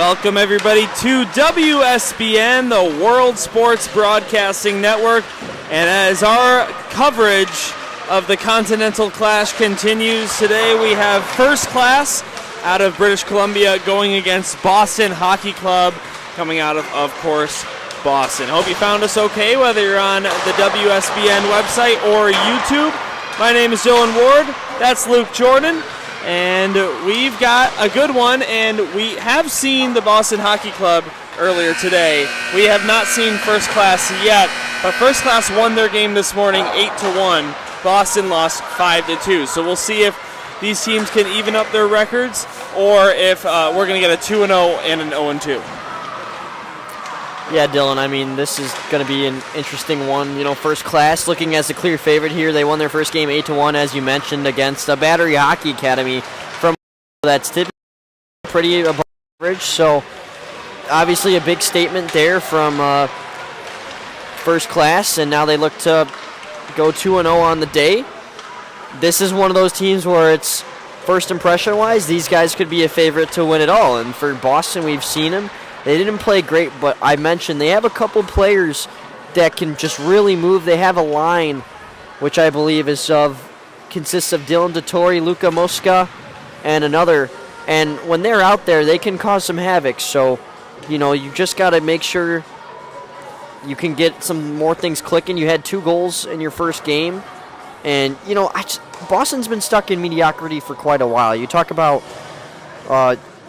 Welcome, everybody, to WSBN, the World Sports Broadcasting Network. And as our coverage of the Continental Clash continues, today we have First Class out of British Columbia going against Boston Hockey Club, coming out of course, Boston. Hope you found us okay, whether you're on the WSBN website or YouTube. My name is Dylan Ward. That's Luke Jordan. And we've got a good one, and we have seen the Boston Hockey Club earlier today. We have not seen First Class yet, but First Class won their game this morning 8-1. Boston lost 5-2. So we'll see if these teams can even up their records, or if we're going to get a 2-0 and an 0-2. Yeah, Dylan, I mean, this is going to be an interesting one. You know, First Class looking as the clear favorite here. They won their first game 8-1, as you mentioned, against a Battery Hockey Academy from that's typically pretty above average. So, obviously a big statement there from First Class, and now they look to go 2-0 on the day. This is one of those teams where it's first impression-wise, these guys could be a favorite to win it all. And for Boston, we've seen them. They didn't play great, but I mentioned they have a couple players that can just really move. They have a line, which I believe consists of Dylan DeTore, Luka Mosca, and another. And when they're out there, they can cause some havoc. So, you know, you just got to make sure you can get some more things clicking. You had 2 goals in your first game. And, you know, Boston's been stuck in mediocrity for quite a while. You talk about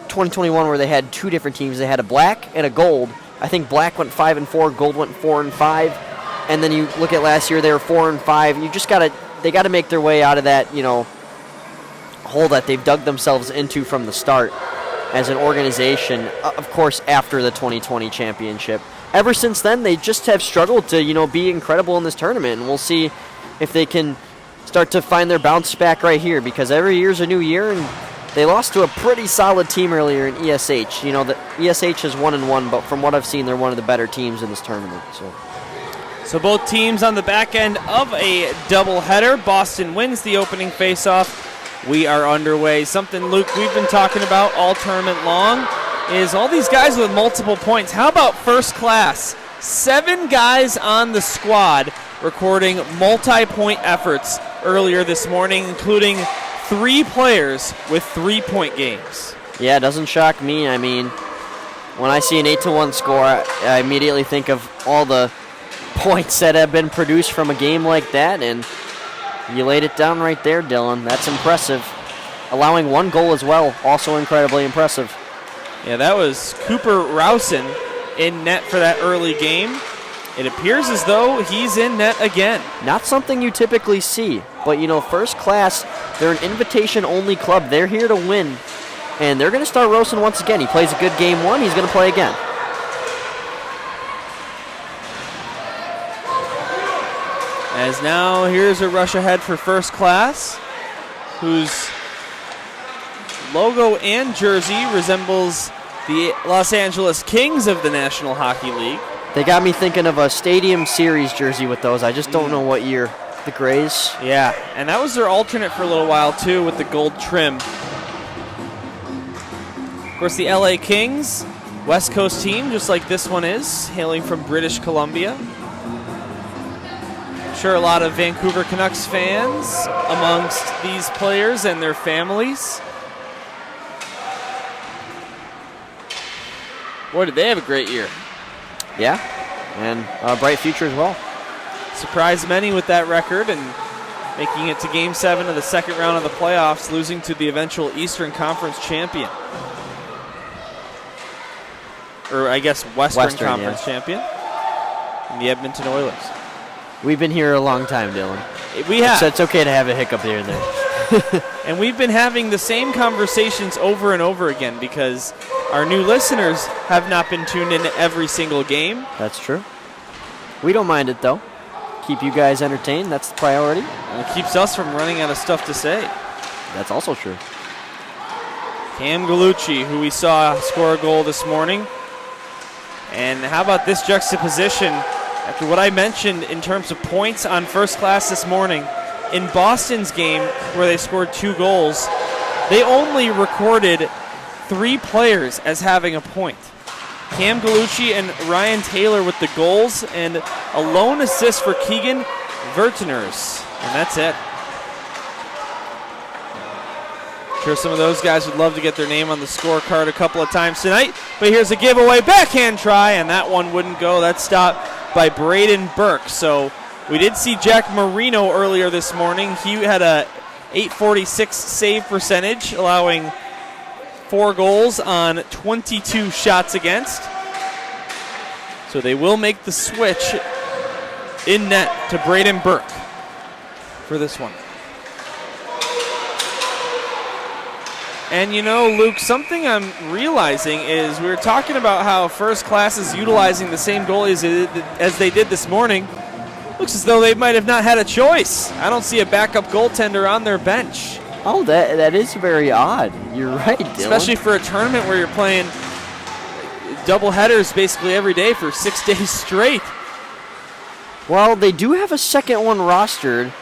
2021 where they had 2 different teams. They had a black and a gold. I think black went 5-4, gold went 4-5. And then you look at last year, they were 4-5. You just they got to make their way out of that, you know, hole that they've dug themselves into from the start as an organization, of course, after the 2020 championship. Ever since then, they just have struggled to, you know, be incredible in this tournament. And we'll see if they can start to find their bounce back right here, because every year's a new year, and they lost to a pretty solid team earlier in ESH. You know, the ESH is 1-1, but from what I've seen, they're one of the better teams in this tournament. So both teams on the back end of a doubleheader. Boston wins the opening faceoff. We are underway. Something, Luke, we've been talking about all tournament long is all these guys with multiple points. How about First Class? 7 guys on the squad recording multi-point efforts earlier this morning, including 3 players with 3-point games. Yeah, it doesn't shock me. I mean, when I see an 8-1 score, I immediately think of all the points that have been produced from a game like that, and you laid it down right there, Dylan. That's impressive. Allowing 1 goal as well, also incredibly impressive. Yeah, that was Cooper Rowson in net for that early game. It appears as though he's in net again. Not something you typically see, but, you know, First Class, they're an invitation-only club. They're here to win, and they're going to start Rowson once again. He plays a good game 1. He's going to play again. As now, here's a rush ahead for First Class, whose logo and jersey resembles the Los Angeles Kings of the National Hockey League. They got me thinking of a Stadium Series jersey with those. I just don't know what year. The Grays. Yeah, and that was their alternate for a little while, too, with the gold trim. Of course, the LA Kings, West Coast team, just like this one is, hailing from British Columbia. I'm sure a lot of Vancouver Canucks fans amongst these players and their families. Boy, did they have a great year. Yeah, and a bright future as well. Surprised many with that record and making it to Game 7 of the second round of the playoffs, losing to the eventual Eastern Conference champion. Or I guess Western Conference champion, and the Edmonton Oilers. We've been here a long time, Dylan. We have. So it's okay to have a hiccup here and there. And we've been having the same conversations over and over again because our new listeners have not been tuned in every single game. That's true. We don't mind it, though. Keep you guys entertained. That's the priority. And it keeps us from running out of stuff to say. That's also true. Cam Gallucci, who we saw score a goal this morning. And how about this juxtaposition after what I mentioned in terms of points on First Class this morning? In Boston's game, where they scored 2 goals, they only recorded 3 players as having a point. Cam Galucci and Ryan Taylor with the goals, and a lone assist for Keegan Verteners. And that's it. I'm sure some of those guys would love to get their name on the scorecard a couple of times tonight. But here's a giveaway backhand try, and that one wouldn't go. That's stopped by Braden Burke. So we did see Jack Marino earlier this morning. He had a .846 save percentage, allowing 4 goals on 22 shots against. So they will make the switch in net to Braden Burke for this one. And you know, Luke, something I'm realizing is we were talking about how First Class is utilizing the same goalies as they did this morning. Looks as though they might have not had a choice. I don't see a backup goaltender on their bench. Oh, that is very odd. You're right, Dylan. Especially for a tournament where you're playing double headers basically every day for 6 days straight. Well, they do have a second one rostered.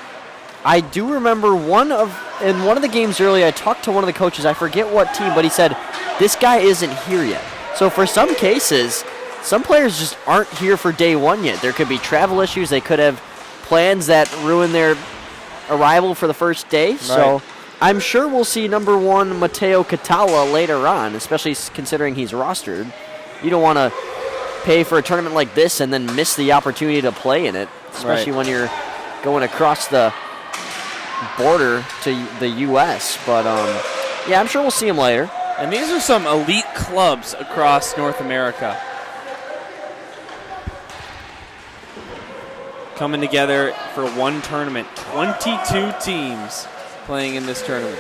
I do remember in one of the games earlier, I talked to one of the coaches, I forget what team, but he said, this guy isn't here yet. So for some cases, some players just aren't here for day one yet. There could be travel issues. They could have plans that ruin their arrival for the first day. Right. So I'm sure we'll see number 1 Mateo Catala later on, especially considering he's rostered. You don't want to pay for a tournament like this and then miss the opportunity to play in it, especially when you're going across the border to the U.S. But, yeah, I'm sure we'll see him later. And these are some elite clubs across North America coming together for one tournament. 22 teams playing in this tournament.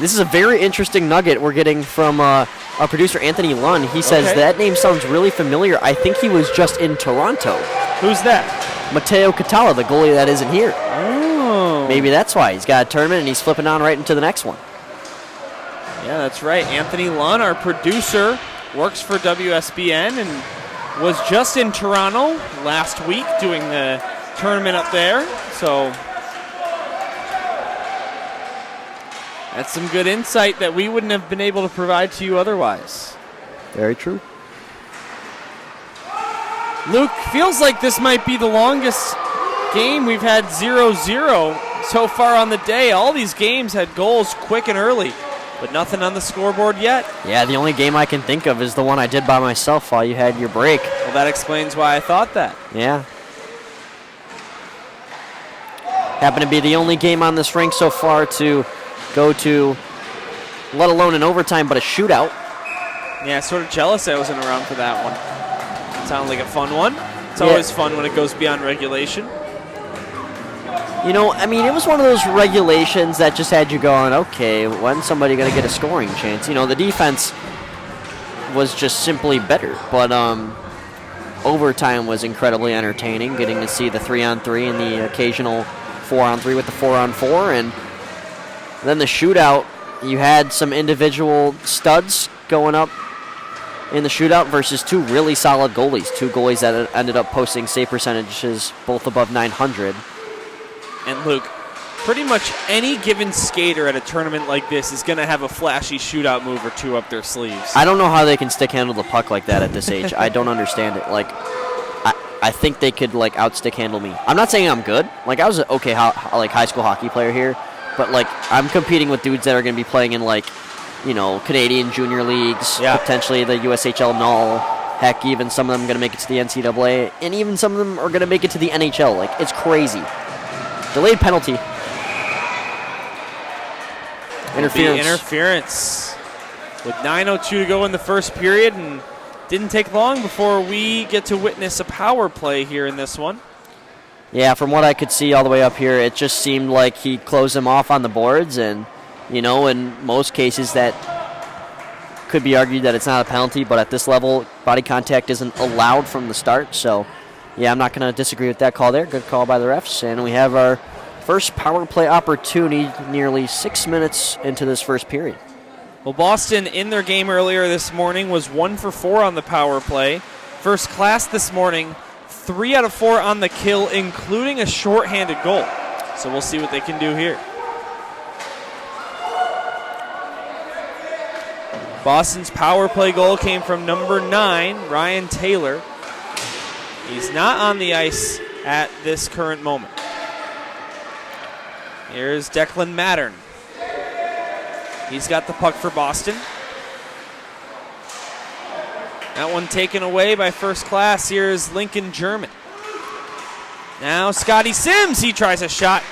This is a very interesting nugget we're getting from our producer, Anthony Lunn. He says that name sounds really familiar. I think he was just in Toronto. Who's that? Mateo Catala, the goalie that isn't here. Oh. Maybe that's why. He's got a tournament and he's flipping on right into the next one. Yeah, that's right. Anthony Lunn, our producer, works for WSBN and was just in Toronto last week doing the tournament up there. So that's some good insight that we wouldn't have been able to provide to you otherwise. Very true. Luke, feels like this might be the longest game we've had 0-0 so far on the day. All these games had goals quick and early, but nothing on the scoreboard yet. Yeah, the only game I can think of is the one I did by myself while you had your break. Well, that explains why I thought that. Yeah. Happened to be the only game on this rink so far to go to, let alone an overtime, but a shootout. Yeah, sort of jealous I wasn't around for that one. Sounded like a fun one. It's always fun when it goes beyond regulation. You know, I mean, it was one of those regulations that just had you going, okay, when's somebody going to get a scoring chance? You know, the defense was just simply better, but overtime was incredibly entertaining, getting to see the 3-on-3 and the occasional 4-on-3 with the 4-on-4, and then the shootout, you had some individual studs going up in the shootout versus 2 really solid goalies, 2 goalies that ended up posting save percentages both above 900. And Luke, pretty much any given skater at a tournament like this is going to have a flashy shootout move or 2 up their sleeves. I don't know how they can stick handle the puck like that at this age. I don't understand it. Like, I think they could like out stick handle me. I'm not saying I'm good. Like, I was an okay high school hockey player here, but like I'm competing with dudes that are going to be playing in like, you know, Canadian junior leagues, potentially the USHL Null. Heck, even some of them are going to make it to the NCAA, and even some of them are going to make it to the NHL. Like, it's crazy. Delayed penalty. Interference. With 9:02 to go in the first period, and didn't take long before we get to witness a power play here in this one. Yeah, from what I could see all the way up here, it just seemed like he closed him off on the boards, and, you know, in most cases that could be argued that it's not a penalty, but at this level, body contact isn't allowed from the start, so yeah, I'm not going to disagree with that call there. Good call by the refs, and we have our first power play opportunity nearly 6 minutes into this first period. Well, Boston in their game earlier this morning was 1 for 4 on the power play. First Class this morning, 3 out of 4 on the kill, including a shorthanded goal. So we'll see what they can do here. Boston's power play goal came from number 9, Ryan Taylor. He's not on the ice at this current moment. Here's Declan Mattern. He's got the puck for Boston. That one taken away by First Class. Here's Lincoln German. Now Scotty Sims, he tries a shot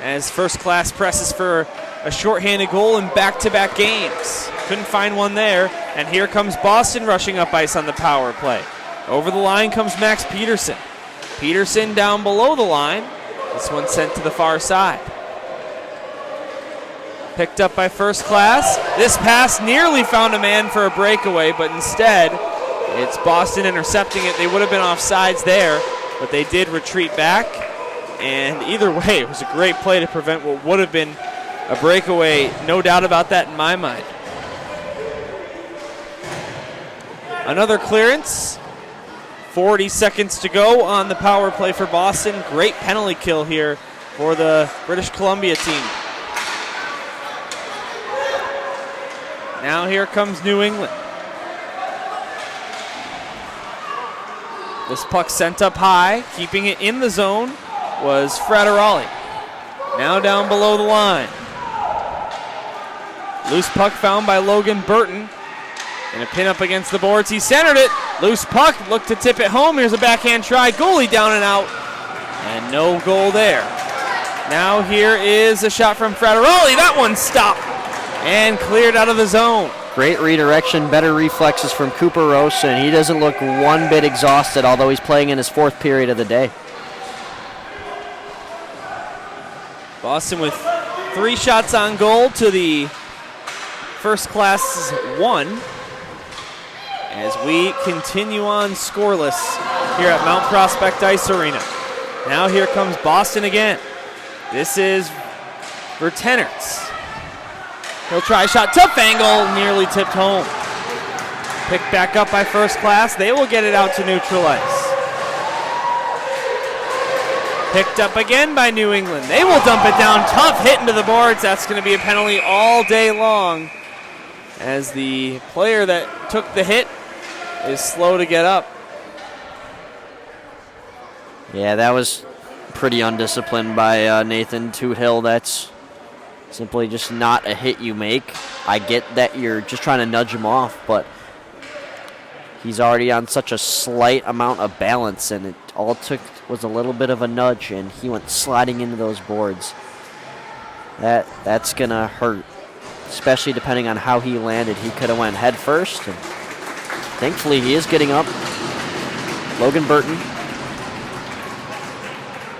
as First Class presses for a shorthanded goal in back-to-back games. Couldn't find one there, and here comes Boston rushing up ice on the power play. Over the line comes Max Peterson. Peterson down below the line. This one sent to the far side. Picked up by First Class. This pass nearly found a man for a breakaway, but instead it's Boston intercepting it. They would have been offsides there, but they did retreat back. And either way, it was a great play to prevent what would have been a breakaway. No doubt about that in my mind. Another clearance. 40 seconds to go on the power play for Boston. Great penalty kill here for the British Columbia team. Now here comes New England. This puck sent up high, keeping it in the zone, was Frateroli. Now down below the line. Loose puck found by Logan Burton. And a pin up against the boards. He centered it. Loose puck. Looked to tip it home. Here's a backhand try. Goalie down and out. And no goal there. Now here is a shot from Frateroli. That one stopped and cleared out of the zone. Great redirection, better reflexes from Cooper Rosa, and he doesn't look one bit exhausted, although he's playing in his 4th period of the day. Boston with 3 shots on goal to the First Class 1. As we continue on scoreless here at Mount Prospect Ice Arena. Now here comes Boston again. This is Vertenerts. He'll try a shot, tough angle, nearly tipped home. Picked back up by First Class. They will get it out to neutral ice. Picked up again by New England. They will dump it down, tough hit into the boards. That's going to be a penalty all day long, as the player that took the hit is slow to get up. Yeah, that was pretty undisciplined by Nathan Toothill. That's simply just not a hit you make. I get that you're just trying to nudge him off, but he's already on such a slight amount of balance, and it all it took was a little bit of a nudge, and he went sliding into those boards. That's going to hurt, especially depending on how he landed. He could have went head first, and thankfully he is getting up. Logan Burton.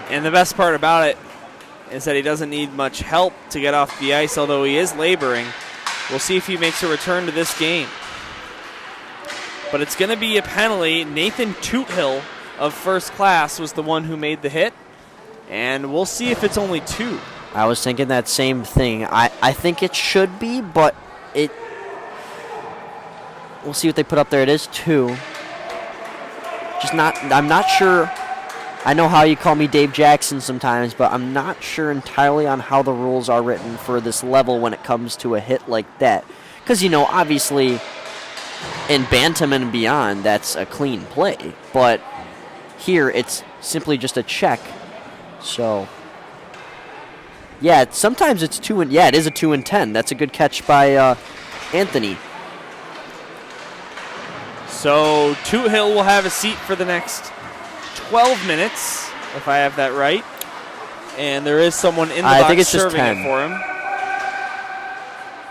And the best part about it is that he doesn't need much help to get off the ice, although he is laboring. We'll see if he makes a return to this game. But it's going to be a penalty. Nathan Toothill of First Class was the one who made the hit, and we'll see if it's only 2. I was thinking that same thing. I think it should be, but we'll see what they put up there. It is 2. I'm not sure. I know how you call me Dave Jackson sometimes, but I'm not sure entirely on how the rules are written for this level when it comes to a hit like that. Because, obviously, in Bantam and beyond, that's a clean play. But here, it's simply just a check. So, yeah, sometimes it's 2 and... Yeah, it is a 2 and 10. That's a good catch by Anthony. So Toothill will have a seat for the next 12 minutes, if I have that right. And there is someone in the box serving it for him.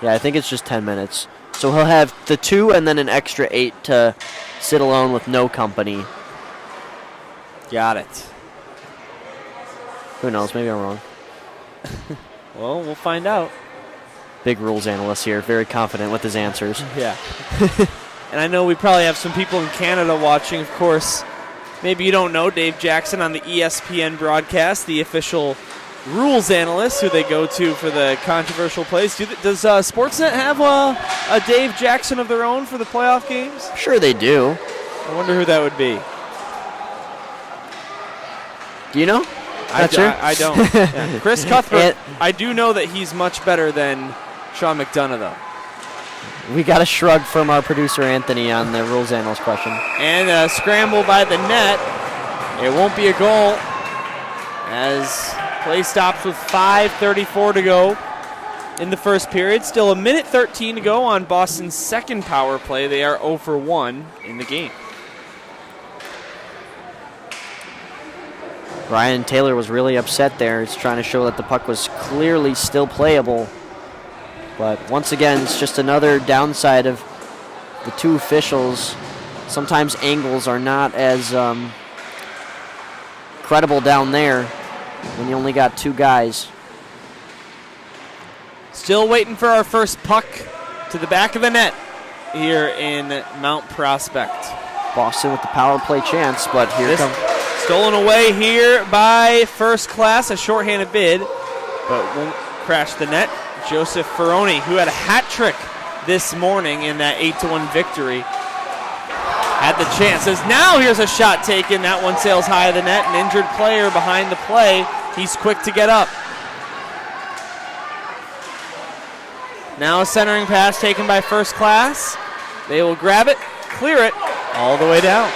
Yeah, I think it's just 10 minutes. So he'll have the 2 and then an extra 8 to sit alone with no company. Got it. Who knows? Maybe I'm wrong. Well, we'll find out. Big rules analyst here, very confident with his answers. Yeah. And I know we probably have some people in Canada watching, of course. Maybe you don't know Dave Jackson on the ESPN broadcast, the official rules analyst who they go to for the controversial plays. Does Sportsnet have a Dave Jackson of their own for the playoff games? Sure they do. I wonder who that would be. Do you know? I don't. Yeah. Chris Cuthbert, And I do know that he's much better than Sean McDonough, though. we got a shrug from our producer, Anthony, on the rules analyst question. And a scramble by the net. It won't be a goal as play stops with 5:34 to go in the first period. Still a minute 13 to go on Boston's second power play. They are 0 for 1 in the game. Ryan Taylor was really upset there. He's trying to show that the puck was clearly still playable. But once again, it's just another downside of the two officials. Sometimes angles are not as credible down there when you only got two guys. Still waiting for our first puck to the back of the net here in Mount Prospect. Boston with the power play chance, but here comes... Stolen away here by First Class, a shorthanded bid, but won't crash the net. Joseph Ferroni, who had a hat trick this morning in that 8-1 victory, had the chance. As now here's a shot taken. That one sails high of the net. An injured player behind the play. He's quick to get up. Now a centering pass taken by First Class. They will grab it, clear it, all the way down.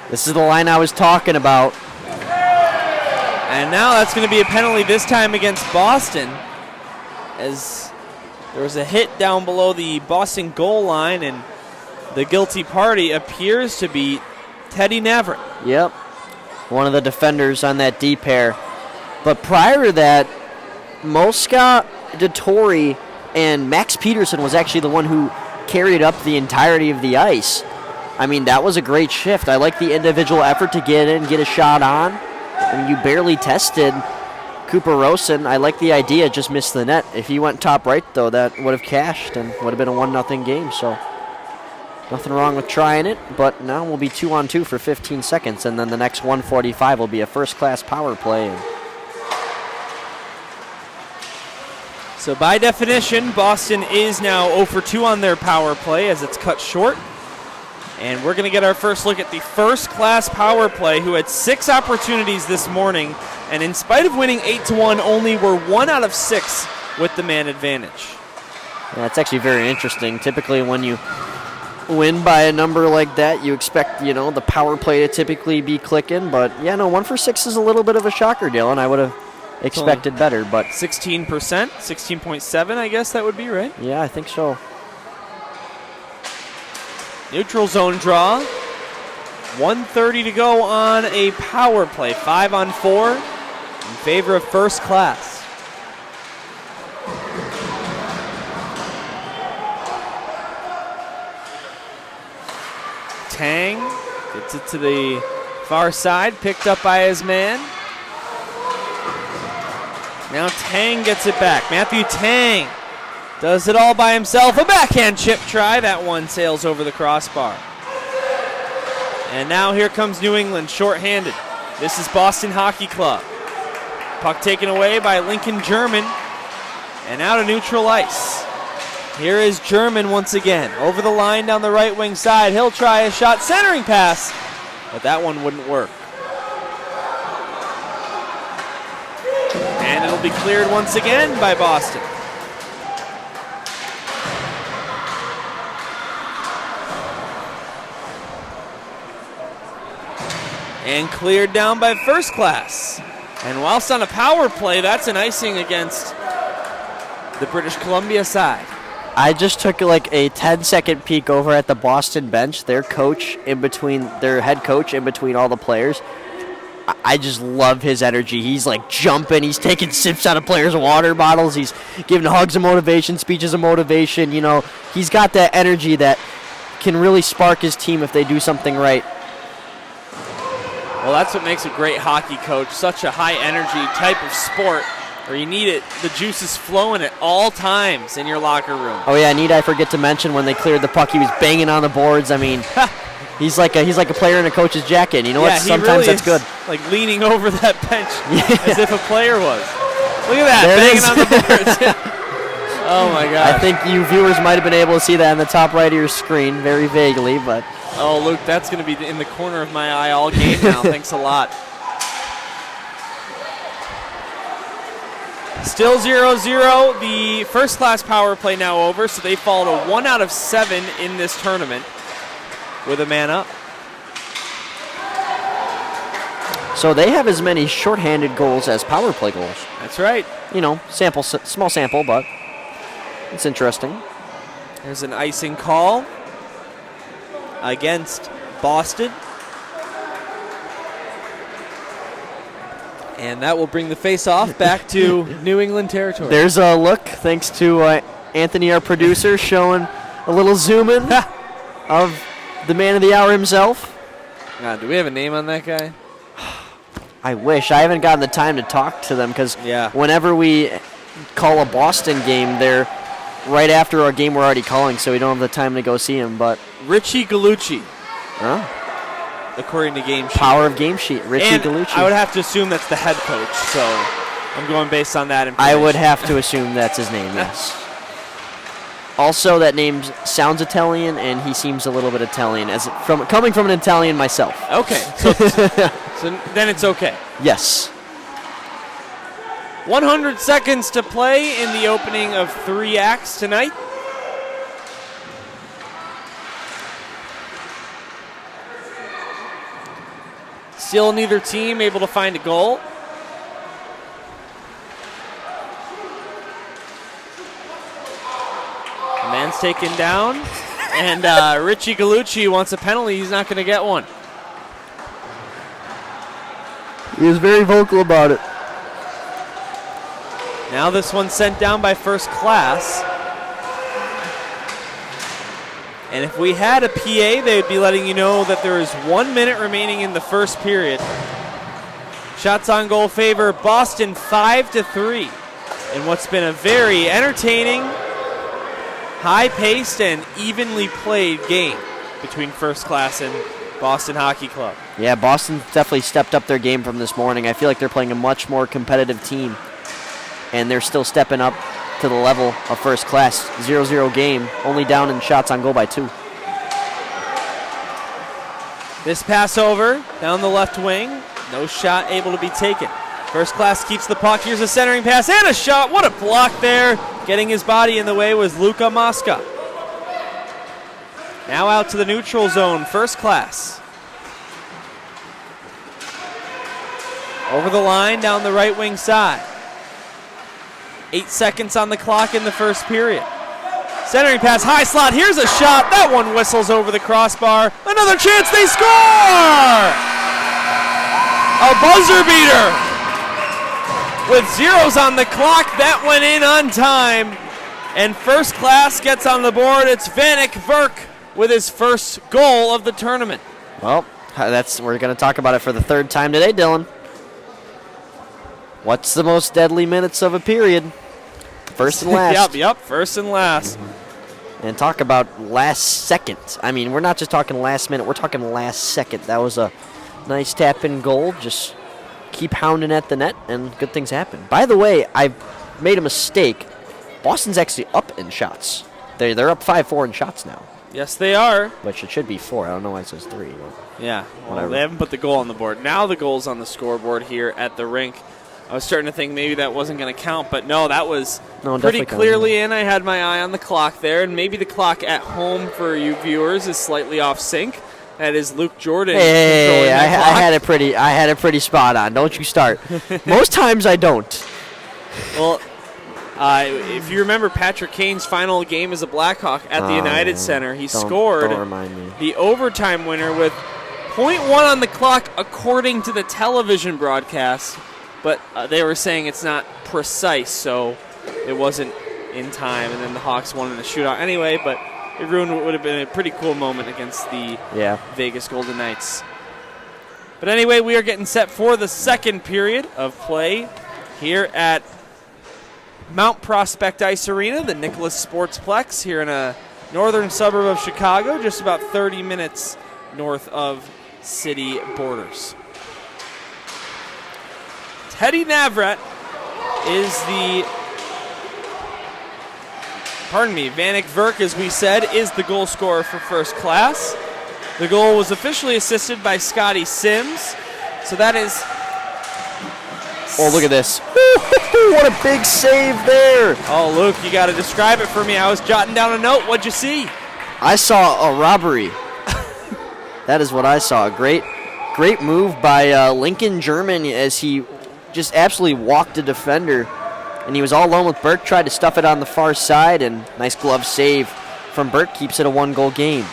This is the line I was talking about. And now that's going to be a penalty this time against Boston, as there was a hit down below the Boston goal line, and the guilty party appears to be Teddy Navarrete. Yep, one of the defenders on that D pair. But prior to that, Moska, DeTore, and Max Peterson was actually the one who carried up the entirety of the ice. I mean, that was a great shift. I like the individual effort to get in, get a shot on. I mean, you barely tested Cooper Rosen. I like the idea, just missed the net. If he went top right, though, that would have cashed and would have been a 1-0 game. So nothing wrong with trying it, but now we'll be 2-on-2 for 15 seconds, and then the next 1:45 will be a first-class power play. So by definition, Boston is now 0 for 2 on their power play as it's cut short. And we're going to get our first look at the first-class power play, who had 6 opportunities this morning, and in spite of winning 8-1, only were 1 out of 6 with the man advantage. Yeah, that's actually very interesting. Typically when you win by a number like that, you expect, the power play to typically be clicking. But, 1 for 6 is a little bit of a shocker, Dylan. I would have expected better. But 16%, 16.7, I guess that would be, right? Yeah, I think so. Neutral zone draw. 1:30 to go on a power play. 5-on-4 in favor of First Class. Tang gets it to the far side, picked up by his man. Now Tang gets it back. Matthew Tang does it all by himself. A backhand chip try. That one sails over the crossbar. And now here comes New England, shorthanded. This is Boston Hockey Club. Puck taken away by Lincoln German. And out of neutral ice. Here is German once again. Over the line down the right wing side. He'll try a shot, centering pass. But that one wouldn't work. And it'll be cleared once again by Boston. And cleared down by First Class. And whilst on a power play, that's an icing against the British Columbia side. I just took like a 10-second peek over at the Boston bench. Their head coach in between all the players. I just love his energy. He's like jumping. He's taking sips out of players' water bottles. He's giving hugs of motivation, speeches of motivation. He's got that energy that can really spark his team if they do something right. Well, that's what makes a great hockey coach. Such a high-energy type of sport where you need it. The juice is flowing at all times in your locker room. Oh yeah, I forget to mention when they cleared the puck, he was banging on the boards. I mean, he's like a player in a coach's jacket. You know what? Sometimes really that's good. Like leaning over that bench as if a player was. Look at that, banging on the boards. Oh, my gosh. I think you viewers might have been able to see that in the top right of your screen very vaguely, but... Oh, Luke, that's going to be in the corner of my eye all game now. Thanks a lot. Still 0-0. The first-class power play now over, so they fall to 1 out of 7 in this tournament with a man up. So they have as many shorthanded goals as power play goals. That's right. You know, small sample, but it's interesting. There's an icing call against Boston. And that will bring the face-off back to New England territory. There's a look, thanks to Anthony, our producer, showing a little zoom in of the man of the hour himself. God, do we have a name on that guy? I wish. I haven't gotten the time to talk to them because Yeah. whenever we call a Boston game, they're right after our game we're already calling, so we don't have the time to go see him. But Richie Gallucci, huh? according to Game Sheet. Power of Game Sheet, Richie And Gallucci. I would have to assume that's the head coach, so I'm going based on that I information. would have to assume that's his name, yes. Also, that name sounds Italian, and he seems a little bit Italian, coming from an Italian myself. Okay, so then it's okay. Yes. 100 seconds to play in the opening of 3 acts tonight. Still neither team able to find a goal. The man's taken down, and Richie Gallucci wants a penalty. He's not going to get one. He was very vocal about it. Now this one's sent down by First Class. And if we had a PA, they would be letting you know that there is 1 minute remaining in the first period. Shots on goal favor Boston 5-3 in what's been a very entertaining, high-paced, and evenly played game between First Class and Boston Hockey Club. Yeah, Boston definitely stepped up their game from this morning. I feel like they're playing a much more competitive team, and they're still stepping up to the level of First Class. 0-0 game, only down in shots on goal by 2. This pass over down the left wing. No shot able to be taken. First Class keeps the puck. Here's a centering pass and a shot. What a block there. Getting his body in the way was Luka Mosca. Now out to the neutral zone. First Class. Over the line down the right wing side. 8 seconds on the clock in the first period. Centering pass, high slot. Here's a shot. That one whistles over the crossbar. Another chance. They score! A buzzer beater. With zeros on the clock, that went in on time. And First Class gets on the board. It's Vanek Verk with his first goal of the tournament. Well, we're going to talk about it for the 3rd time today, Dylan. What's the most deadly minutes of a period? First and last. Yep, first and last. And talk about last second. I mean, we're not just talking last minute, we're talking last second. That was a nice tap-in goal. Just keep hounding at the net, and good things happen. By the way, I made a mistake. Boston's actually up in shots. They're up 5-4 in shots now. Yes, they are. Which it should be 4. I don't know why it says 3. Yeah, Whatever. they haven't put the goal on the board. Now the goal's on the scoreboard here at the rink. I was starting to think maybe that wasn't going to count, but no, that was pretty clearly in. I had my eye on the clock there, and maybe the clock at home for you viewers is slightly off sync. That is Luke Jordan. Hey, I had it pretty spot on. Don't you start. Most times I don't. Well, if you remember Patrick Kane's final game as a Blackhawk at the United Center, he scored don't remind me. the overtime winner with .1 on the clock according to the television broadcast. But they were saying it's not precise, so it wasn't in time. And then the Hawks won in the shootout anyway, but it ruined what would have been a pretty cool moment against the Vegas Golden Knights. But anyway, we are getting set for the second period of play here at Mount Prospect Ice Arena, the Nicholas Sportsplex, here in a northern suburb of Chicago, just about 30 minutes north of city borders. Teddy Navrat is the Vanek Verk, as we said, is the goal scorer for First Class. The goal was officially assisted by Scotty Sims. So that is... Oh, look at this. What a big save there. Oh, Luke, you got to describe it for me. I was jotting down a note. What'd you see? I saw a robbery. That is what I saw. Great move by Lincoln German as he just absolutely walked a defender. And he was all alone with Burke, tried to stuff it on the far side, and nice glove save from Burke keeps it a 1-goal game.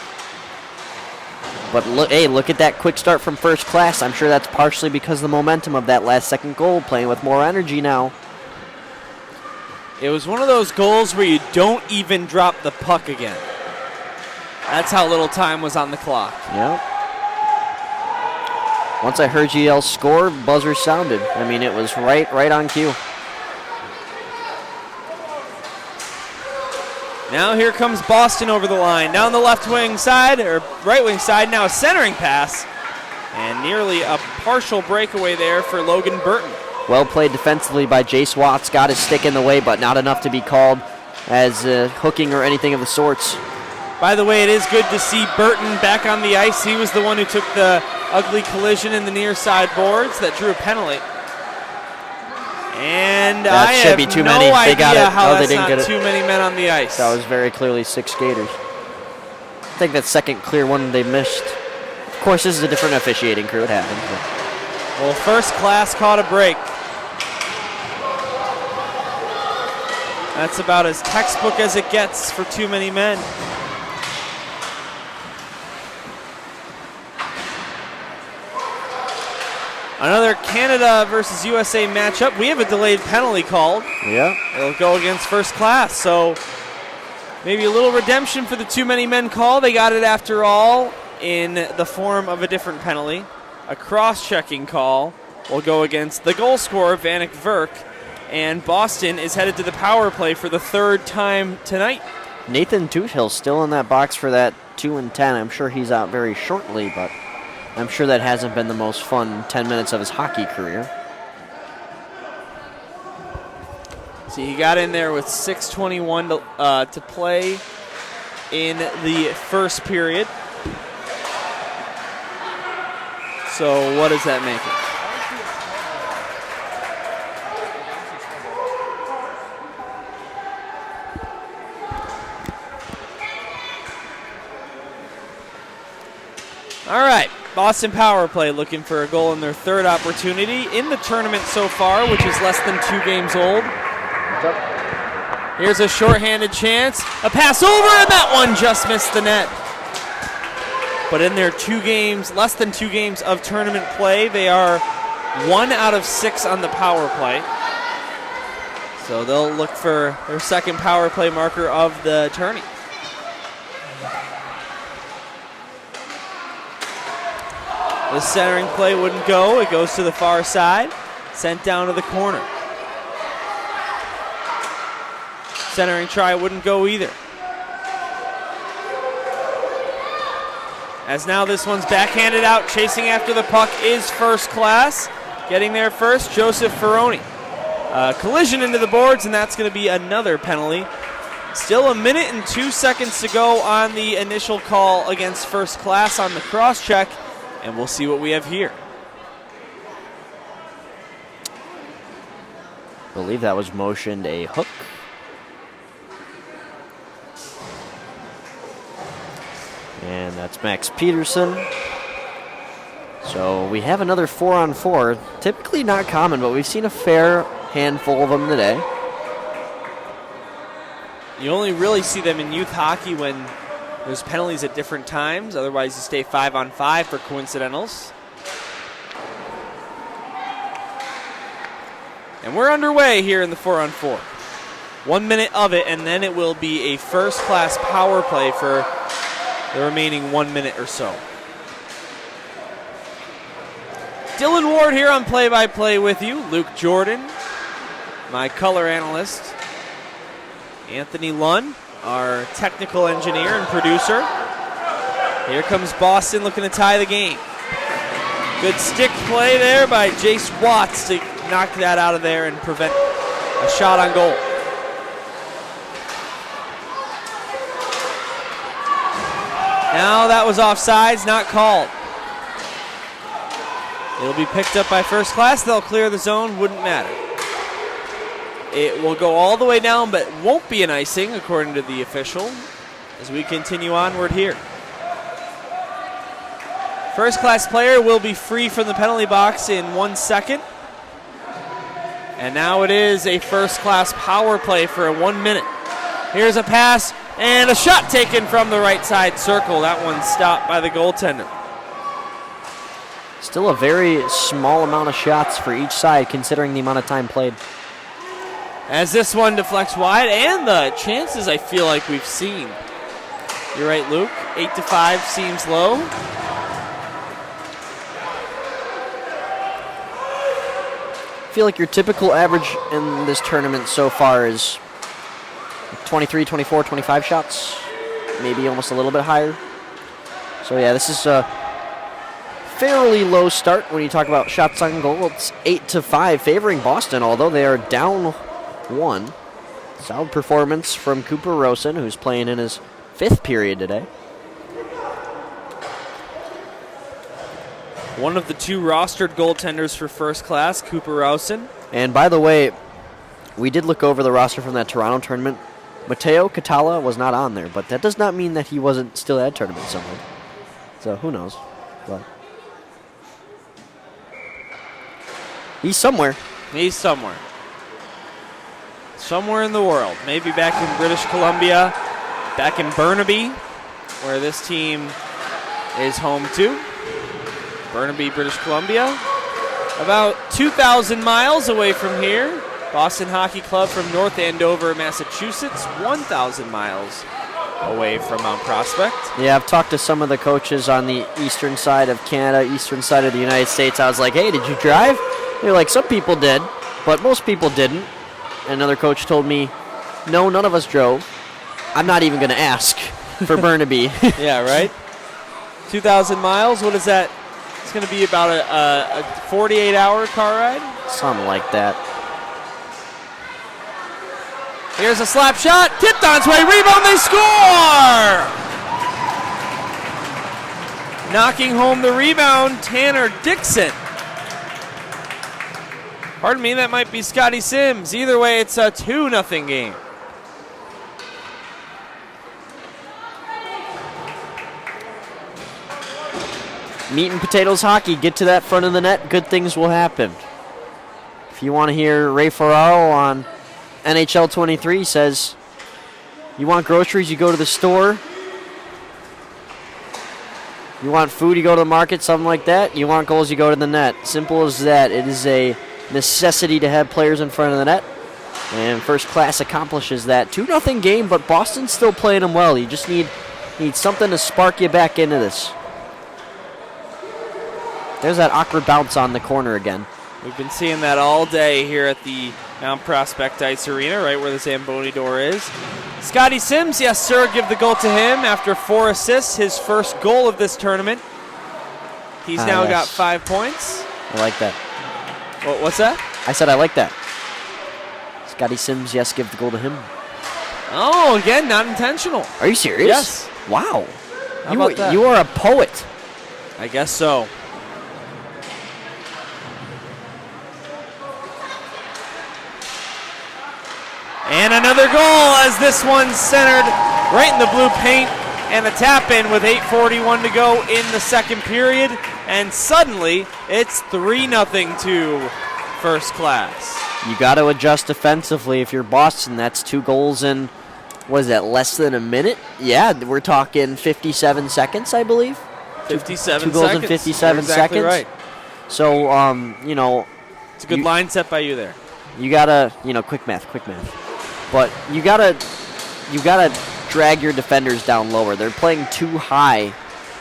But look at that quick start from First Class. I'm sure that's partially because of the momentum of that last second goal, playing with more energy now. It was one of those goals where you don't even drop the puck again. That's how little time was on the clock. Yep. Once I heard you yell score, buzzer sounded. I mean, it was right on cue. Now here comes Boston over the line. Down the left wing side, or right wing side, now a centering pass. And nearly a partial breakaway there for Logan Burton. Well played defensively by Jace Watts. Got his stick in the way, but not enough to be called as hooking or anything of the sorts. By the way, it is good to see Burton back on the ice. He was the one who took the ugly collision in the near side boards that drew a penalty. And that I should have be too no many. idea They got it. how No, they that's didn't not get it. too many men on the ice. That was very clearly 6 skaters. I think that second clear one they missed. Of course, this is a different officiating crew. It happens. Well, First Class caught a break. That's about as textbook as it gets for too many men. Another Canada versus USA matchup. We have a delayed penalty called. Yeah. It'll go against First Class, so maybe a little redemption for the too many men call. They got it after all in the form of a different penalty. A cross-checking call will go against the goal scorer, Vanek Verk, and Boston is headed to the power play for the third time tonight. Nathan Toothill still in that box for that 2 and 10. I'm sure he's out very shortly, but I'm sure that hasn't been the most fun 10 minutes of his hockey career. So he got in there with 6:21 to play in the first period. So what does that make it? All right, Boston power play looking for a goal in their third opportunity in the tournament so far, which is less than 2 games old. Here's a shorthanded chance. A pass over, and that one just missed the net. But in their 2 games, less than 2 games of tournament play, they are 1 out of 6 on the power play. So they'll look for their second power play marker of the tourney. The centering play wouldn't go. It goes to the far side. Sent down to the corner. Centering try wouldn't go either. As now this one's backhanded out. Chasing after the puck is First Class. Getting there first, Joseph Ferroni. Collision into the boards, and that's going to be another penalty. Still 1 minute and 2 seconds to go on the initial call against First Class on the cross check. And we'll see what we have here. I believe that was motioned a hook. And that's Max Peterson. So we have another 4-on-4. Typically not common, but we've seen a fair handful of them today. You only really see them in youth hockey when there's penalties at different times. Otherwise, you stay 5-on-5 for coincidentals. And we're underway here in the 4-on-4. 1 minute of it, and then it will be a first-class power play for the remaining 1 minute or so. Dylan Ward here on play-by-play with you. Luke Jordan, my color analyst. Anthony Lunn, our technical engineer and producer. Here comes Boston looking to tie the game. Good stick play there by Jace Watts to knock that out of there and prevent a shot on goal. Now that was offsides, not called. It'll be picked up by First Class. They'll clear the zone, wouldn't matter. It will go all the way down, but won't be an icing, according to the official, as we continue onward here. First Class player will be free from the penalty box in 1 second. And now it is a First Class power play for 1 minute. Here's a pass and a shot taken from the right side circle. That one stopped by the goaltender. Still a very small amount of shots for each side considering the amount of time played. As this one deflects wide, and the chances I feel like we've seen. You're right, Luke. 8-5 seems low. I feel like your typical average in this tournament so far is 23, 24, 25 shots. Maybe almost a little bit higher. So yeah, this is a fairly low start when you talk about shots on goal. It's 8-5 favoring Boston, although they are down 1. Solid performance from Cooper Rosen, who's playing in his 5th period today. One of the 2 rostered goaltenders for First Class, Cooper Rosen. And by the way, we did look over the roster from that Toronto tournament. Mateo Catala was not on there, but that does not mean that he wasn't still at tournament somewhere. So who knows? But he's somewhere. He's somewhere. Somewhere in the world. Maybe back in British Columbia, back in Burnaby, where this team is home to. Burnaby, British Columbia. About 2,000 miles away from here. Boston Hockey Club from North Andover, Massachusetts. 1,000 miles away from Mount Prospect. Yeah, I've talked to some of the coaches on the eastern side of Canada, eastern side of the United States. I was like, hey, did you drive? They're like, some people did, but most people didn't. Another coach told me, no, none of us drove. I'm not even going to ask for Burnaby. Yeah, right? 2,000 miles, what is that? It's going to be about a 48-hour car ride? Something like that. Here's a slap shot, tipped on its way, rebound, they score! Knocking home the rebound, Tanner Dixon. Pardon me, that might be Scotty Sims. Either way, it's a 2-0 game. Meat and potatoes hockey. Get to that front of the net, good things will happen. If you want to hear Ray Ferraro on NHL 23 says, you want groceries, you go to the store. You want food, you go to the market, something like that. You want goals, you go to the net. Simple as that. It is a necessity to have players in front of the net. And First Class accomplishes that. 2-0 game, but Boston's still playing them well. You just need something to spark you back into this. There's that awkward bounce on the corner again. We've been seeing that all day here at the Mount Prospect Ice Arena, right where the Zamboni door is. Scotty Sims, yes sir, give the goal to him after 4 assists, his first goal of this tournament. He's now got 5 points. I like that. What's that? I said I like that. Scotty Sims, yes, give the goal to him. Oh, again, not intentional. Are you serious? Yes. Wow. How about that? You are a poet. I guess so. And another goal as this one's centered right in the blue paint, and a tap in with 8:41 to go in the second period, and suddenly it's 3-0 to First Class. You got to adjust defensively if you're Boston. That's 2 goals in, what is that, less than a minute? Yeah, we're talking 57 seconds, I believe. 57 seconds. 2 goals in 57 exactly seconds. Right. So, it's a good line set by you there. You got to, quick math. But you gotta drag your defenders down lower. They're playing too high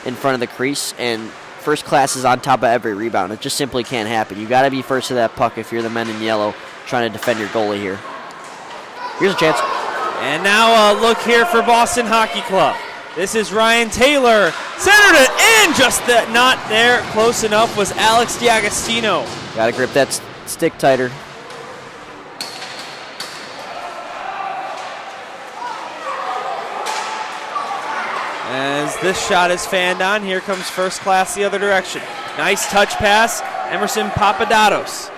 in front of the crease, and First Class is on top of every rebound. It just simply can't happen. You gotta be first to that puck if you're the men in yellow trying to defend your goalie here. Here's a chance. And now a look here for Boston Hockey Club. This is Ryan Taylor. Centered it in, just not there. Close enough was Alex D'Agostino. Gotta grip that stick tighter. As this shot is fanned on, here comes First Class the other direction. Nice touch pass, Emerson Papadatos.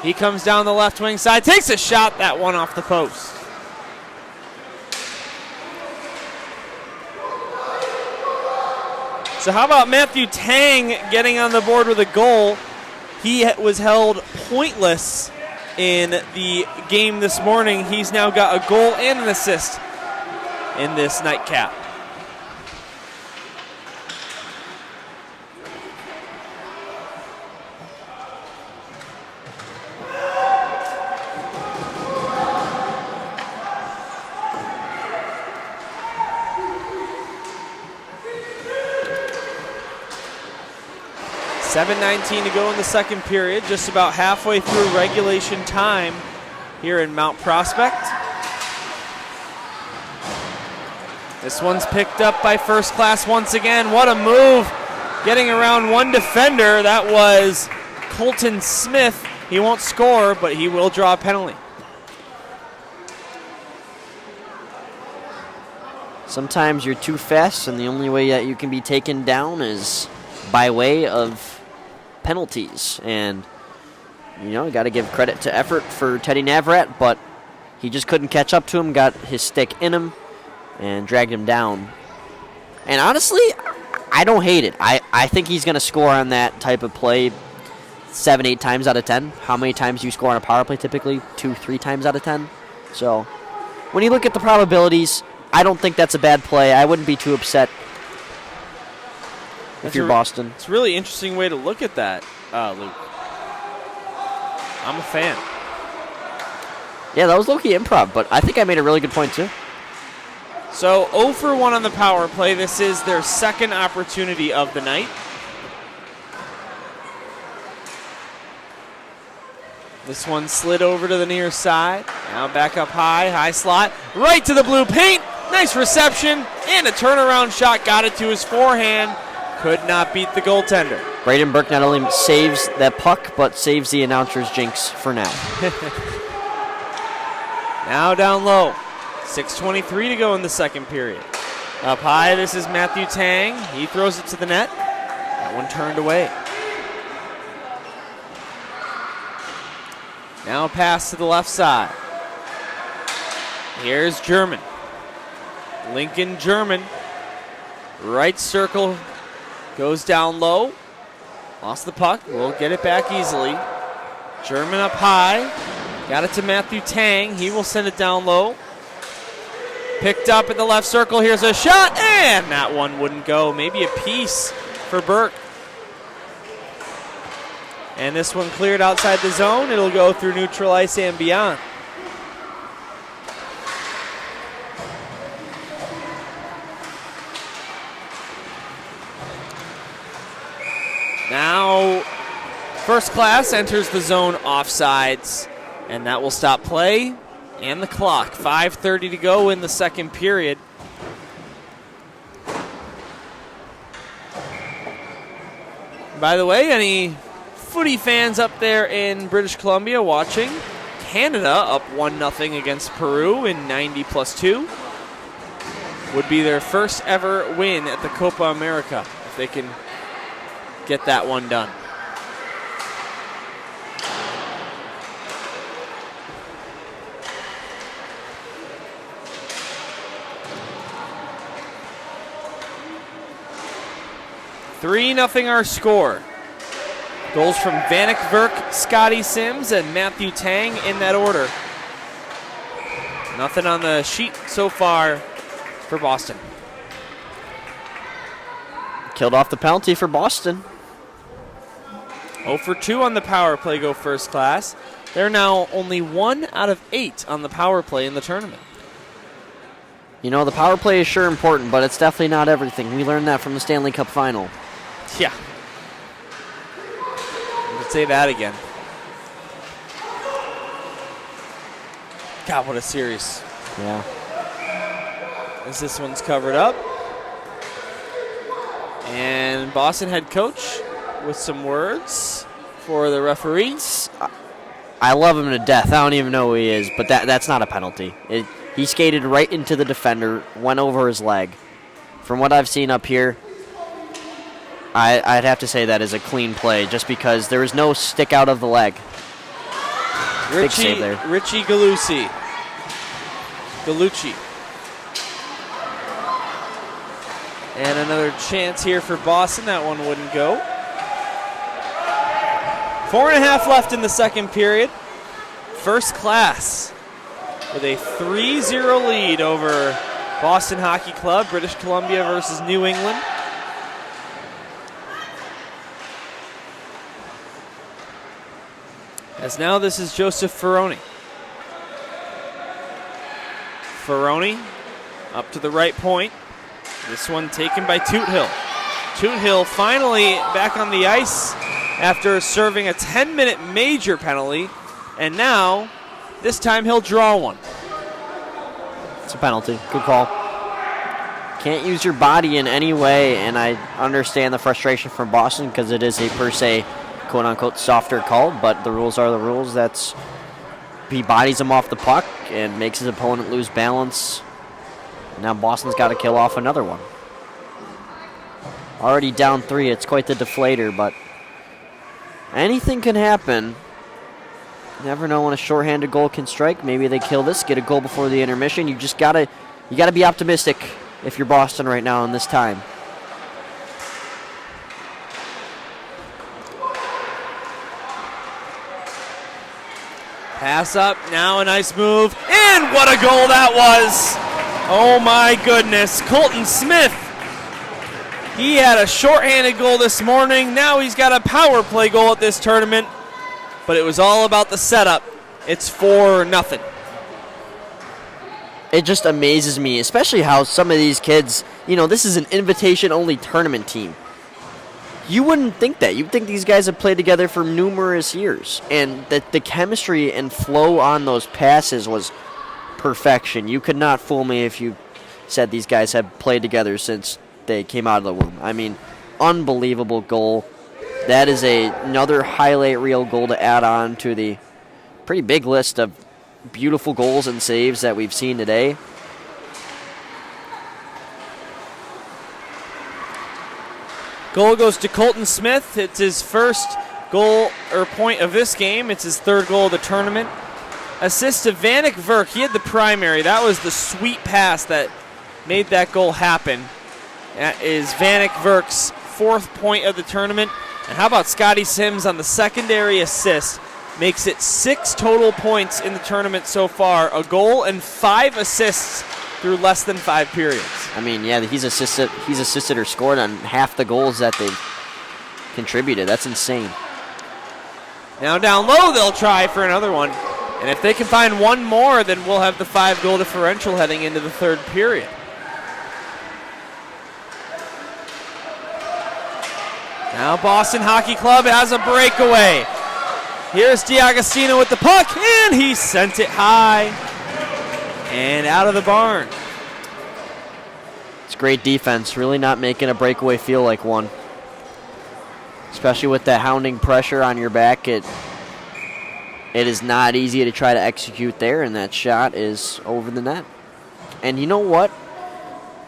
He comes down the left wing side, takes a shot, that one off the post. So how about Matthew Tang getting on the board with a goal? He was held pointless in the game this morning. He's now got a goal and an assist in this nightcap. .7:19 to go in the second period, just about halfway through regulation time here in Mount Prospect. This one's picked up by First Class once again. What a move, getting around one defender. That was Colton Smith. He won't score, but he will draw a penalty. Sometimes you're too fast, and the only way that you can be taken down is by way of penalties. And, you got to give credit to effort for Teddy Navarat, but he just couldn't catch up to him, got his stick in him, and dragged him down. And honestly, I don't hate it. I think he's going to score on that type of play 7-8 times out of 10. How many times do you score on a power play typically? 2-3 times out of 10. So when you look at the probabilities, I don't think that's a bad play. I wouldn't be too upset if you're Boston. It's a really interesting way to look at that, Luke. I'm a fan. Yeah, that was low-key improv, but I think I made a really good point too. So 0 for 1 on the power play. This is their second opportunity of the night. This one slid over to the near side. Now back up high slot, right to the blue paint. Nice reception and a turnaround shot. Got it to his forehand. Could not beat the goaltender. Braden Burke not only saves that puck, but saves the announcer's jinx for now. Now down low. 6:23 to go in the second period. Up high, this is Matthew Tang. He throws it to the net. That one turned away. Now pass to the left side. Here's German. Lincoln German. Right circle. Goes down low. Lost the puck. We'll get it back easily. German up high. Got it to Matthew Tang. He will send it down low. Picked up in the left circle. Here's a shot. And that one wouldn't go. Maybe a piece for Burke. And this one cleared outside the zone. It'll go through neutral ice and beyond. Now, First Class enters the zone offsides, and that will stop play and the clock. 5:30 to go in the second period. By the way, any footy fans up there in British Columbia watching, Canada up 1-0 against Peru in 90+2. Would be their first ever win at the Copa America if they can get that one done. Three 0 our score. Goals from Vanek Verk, Scotty Sims, and Matthew Tang in that order. Nothing on the sheet so far for Boston. Killed off the penalty for Boston. 0 for 2 on the power play go First Class. They're now only 1 out of 8 on the power play in the tournament. The power play is sure important, but it's definitely not everything. We learned that from the Stanley Cup final. Yeah. Let's say that again. God, what a series. Yeah. As this one's covered up. And Boston head coach with some words for the referees. I love him to death. I don't even know who he is, but that's not a penalty. He skated right into the defender, went over his leg. from what I've seen up here, I'd have to say that is a clean play just because there was no stick out of the leg. Big save there. Richie Galucci. And another chance here for Boston. That one wouldn't go. 4.5 left in the second period. First Class with a 3-0 lead over Boston Hockey Club. British Columbia versus New England. As now this is Joseph Ferroni. Ferroni up to the right point. This one taken by Toothill. Toothill finally back on the ice after serving a 10-minute major penalty. And now, this time he'll draw one. It's a penalty. Good call. Can't use your body in any way, and I understand the frustration from Boston because it is a per se quote-unquote softer call, but the rules are the rules. He bodies him off the puck and makes his opponent lose balance. Now Boston's got to kill off another one. Already down 3, it's quite the deflator, but anything can happen. You never know when a shorthanded goal can strike. Maybe they kill this, get a goal before the intermission. You gotta be optimistic if you're Boston right now in this time. Pass up, now a nice move, and what a goal that was! Oh my goodness, Colton Smith. He had a shorthanded goal this morning, now he's got a power play goal at this tournament, but it was all about the setup. It's 4-0. It just amazes me, especially how some of these kids, this is an invitation-only tournament team. You wouldn't think that. You'd think these guys have played together for numerous years. And that the chemistry and flow on those passes was perfection. You could not fool me if you said these guys have played together since they came out of the womb. I mean, unbelievable goal. That is another highlight reel goal to add on to the pretty big list of beautiful goals and saves that we've seen today. Goal goes to Colton Smith. It's his first goal or point of this game. It's his third goal of the tournament. Assist to Vanek Verk. He had the primary. That was the sweet pass that made that goal happen. That is Vanek Verk's 4th point of the tournament. And how about Scotty Sims on the secondary assist? Makes it 6 total points in the tournament so far. A goal and 5 assists through less than 5 periods. I mean, yeah, he's assisted or scored on half the goals that they've contributed. That's insane. Now down low, they'll try for another one. And if they can find one more, then we'll have the 5-goal differential heading into the third period. Now Boston Hockey Club has a breakaway. Here's DiAgostino with the puck, and he sent it high and out of the barn. It's great defense, really not making a breakaway feel like one. Especially with that hounding pressure on your back, it is not easy to try to execute there, and that shot is over the net. And you know what?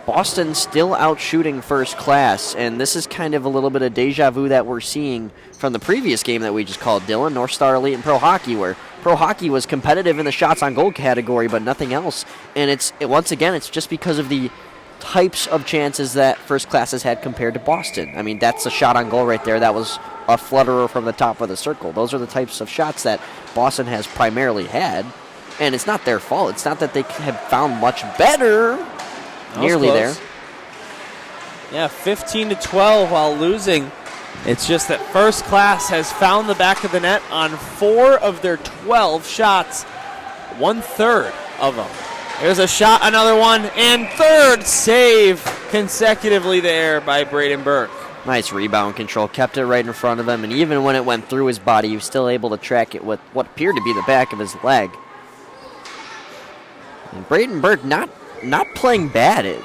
Boston's still out shooting First Class, and this is kind of a little bit of deja vu that we're seeing from the previous game that we just called, Dylan, North Star Elite and Pro Hockey, where Pro Hockey was competitive in the shots on goal category, but nothing else. And once again, it's just because of the types of chances that First Class has had compared to Boston. I mean, that's a shot on goal right there. That was a flutterer from the top of the circle. Those are the types of shots that Boston has primarily had, and it's not their fault. It's not that they have found much better. Nearly there. Yeah, 15-12 while losing. It's just that First Class has found the back of the net on 4 of their 12 shots. 1/3 of them. There's a shot, another one, and third save consecutively there by Braden Burke. Nice rebound control. Kept it right in front of him, and even when it went through his body, he was still able to track it with what appeared to be the back of his leg. And Braden Burke not playing bad.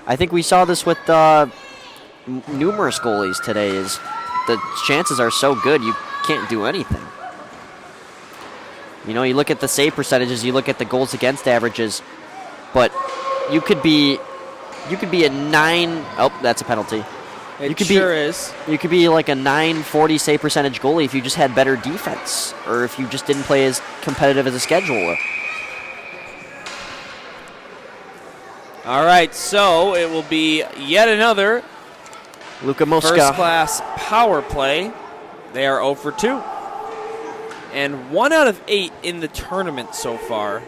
I think we saw this with numerous goalies today. Is the chances are so good you can't do anything. You look at the save percentages, you look at the goals against averages, but you could be you could be a 9. Oh, that's a penalty. It sure is. You could be like a 940 save percentage goalie if you just had better defense, or if you just didn't play as competitive as a scheduler. All right, so it will be yet another Luka Mosca. first-class power play. They are 0 for 2. And 1 out of 8 in the tournament so far,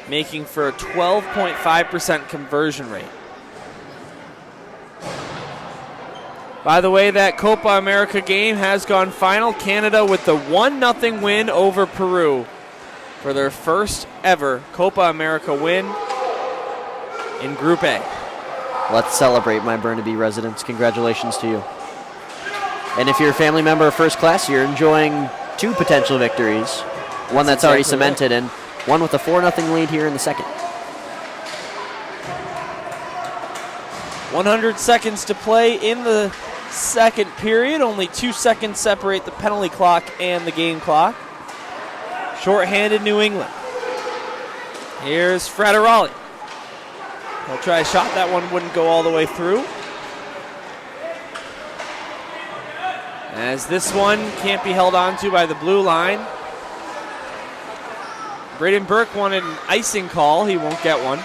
making for a 12.5% conversion rate. By the way, that Copa America game has gone final. Canada with the 1-0 win over Peru for their first ever Copa America win in Group A. Let's celebrate, my Burnaby residents. Congratulations to you. And if you're a family member of first class, you're enjoying 2 potential victories. One that's already cemented, and one with a 4-0 lead here in the second. 100 seconds to play in the second period. Only 2 seconds separate the penalty clock and the game clock. Short-handed New England. Here's Fraterali. He'll try a shot. That one wouldn't go all the way through. As this one can't be held onto by the blue line. Braden Burke wanted an icing call. He won't get one.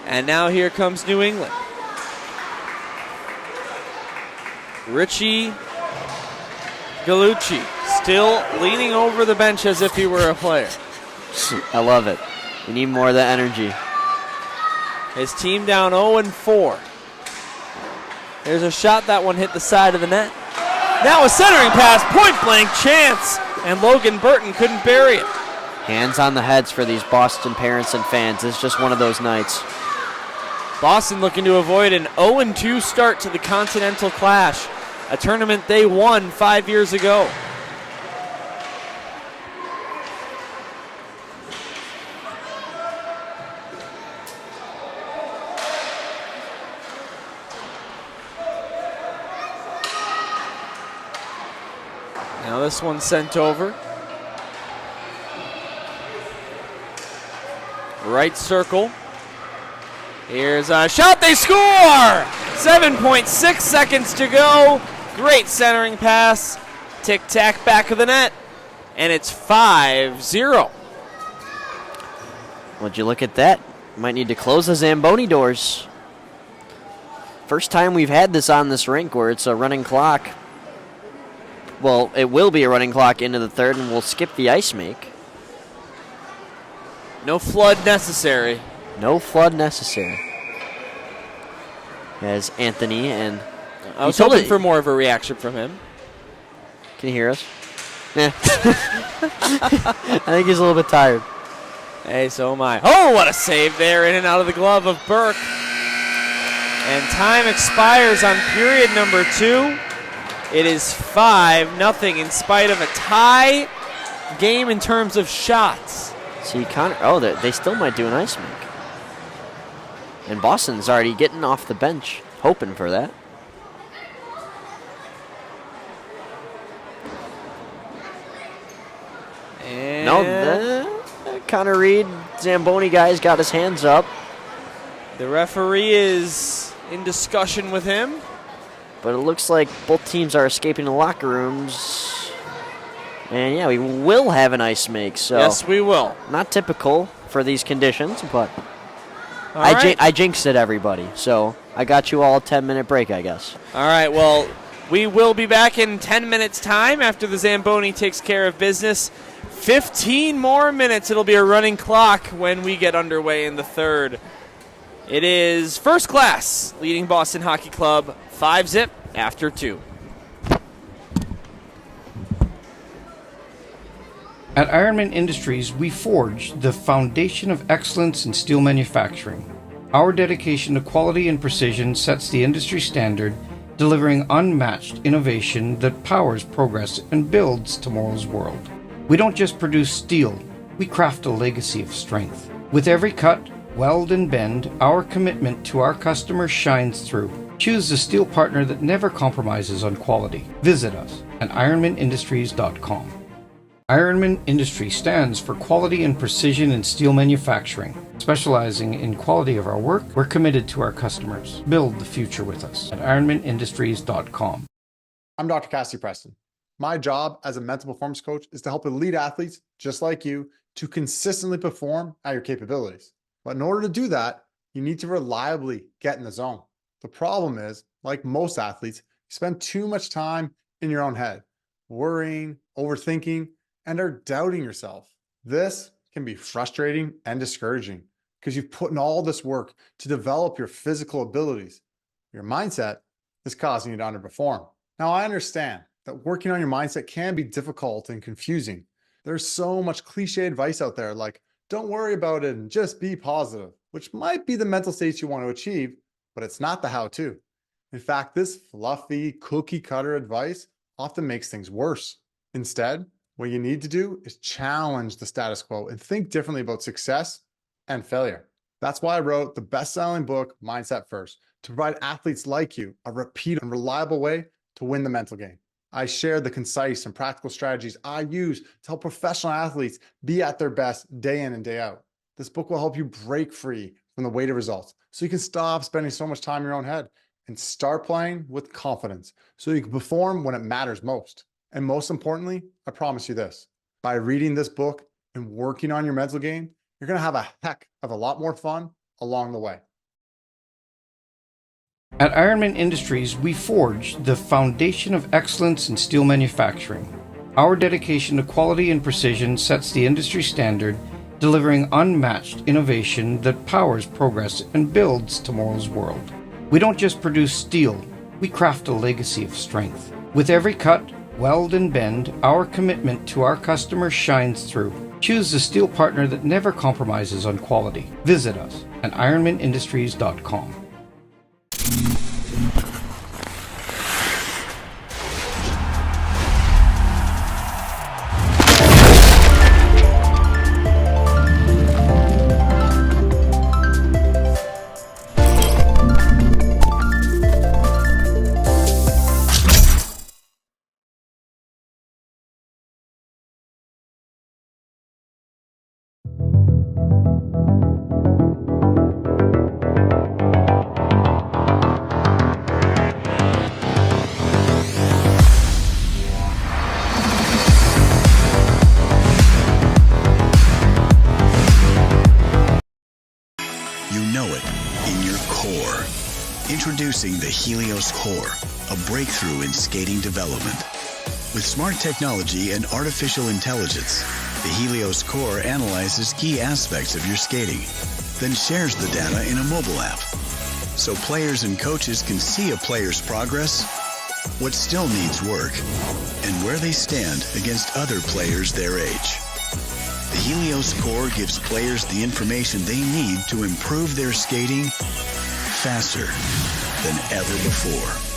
And now here comes New England. Richie Gallucci still leaning over the bench as if he were a player. I love it. We need more of that energy. His team down 0-4. There's a shot. That one hit the side of the net. Now a centering pass, point blank chance, and Logan Burton couldn't bury it. Hands on the heads for these Boston parents and fans. It's just one of those nights. Boston looking to avoid an 0-2 start to the Continental Clash, a tournament they won 5 years ago. Now this one sent over. Right circle. Here's a shot. They score! 7.6 seconds to go. Great centering pass. Tic-tac back of the net. And it's 5-0. Would you look at that? Might need to close the Zamboni doors. First time we've had this on this rink where it's a running clock. Well, it will be a running clock into the third, and we'll skip the ice make. No flood necessary. No flood necessary. As Anthony and... I was hoping for more of a reaction from him. Can you hear us? Yeah. I think he's a little bit tired. Hey, so am I. Oh, what a save there, in and out of the glove of Burke. And time expires on period number 2. It is 5-0 in spite of a tie game in terms of shots. See, Connor, they still might do an ice make. And Boston's already getting off the bench, hoping for that. And No, the Connor Reed, Zamboni guy's got his hands up. the referee is in discussion with him. But it looks like both teams are escaping the locker rooms. And yeah, we will have an ice make. So Yes, we will. not typical for these conditions, but All right. I jinxed it, everybody. So I got you all a 10-minute break, I guess. All right, well, we will be back in 10 minutes' time after the Zamboni takes care of business. 15 more minutes. It'll be a running clock when we get underway in the third. It is first class leading Boston Hockey Club 5-0 after 2. At Ironman Industries, we forge the foundation of excellence in steel manufacturing. Our dedication to quality and precision sets the industry standard, delivering unmatched innovation that powers progress and builds tomorrow's world. We don't just produce steel, we craft a legacy of strength. With every cut, weld, and bend, our commitment to our customers shines through. Choose the steel partner that never compromises on quality. Visit us at ironmanindustries.com. Ironman Industries stands for quality and precision in steel manufacturing. Specializing in quality of our work, we're committed to our customers. Build the future with us at ironmanindustries.com. I'm Dr. Cassie Preston. My job as a mental performance coach is to help elite athletes just like you to consistently perform at your capabilities. But in order to do that, you need to reliably get in the zone. The problem is, like most athletes, you spend too much time in your own head, worrying, overthinking, and are doubting yourself. This can be frustrating and discouraging because you've put in all this work to develop your physical abilities. Your mindset is causing you to underperform. Now, I understand that working on your mindset can be difficult and confusing. There's so much cliche advice out there like, don't worry about it and just be positive, which might be the mental states you want to achieve, but it's not the how-to. In fact, this fluffy cookie cutter advice often makes things worse. Instead, what you need to do is challenge the status quo and think differently about success and failure. That's why I wrote the best-selling book, Mindset First, to provide athletes like you a repeat and reliable way to win the mental game. I share the concise and practical strategies I use to help professional athletes be at their best day in and day out. This book will help you break free from the weight of results so you can stop spending so much time in your own head and start playing with confidence so you can perform when it matters most. And most importantly, I promise you this, by reading this book and working on your mental game, you're going to have a heck of a lot more fun along the way. At Ironman Industries, we forge the foundation of excellence in steel manufacturing. Our dedication to quality and precision sets the industry standard, delivering unmatched innovation that powers progress and builds tomorrow's world. We don't just produce steel, we craft a legacy of strength. With every cut, weld, and bend, our commitment to our customers shines through. Choose the steel partner that never compromises on quality. Visit us at ironmanindustries.com. Introducing the Helios Core, a breakthrough in skating development. With smart technology and artificial intelligence, the Helios Core analyzes key aspects of your skating, then shares the data in a mobile app. So players and coaches can see a player's progress, what still needs work, and where they stand against other players their age. The Helios Core gives players the information they need to improve their skating faster than ever before.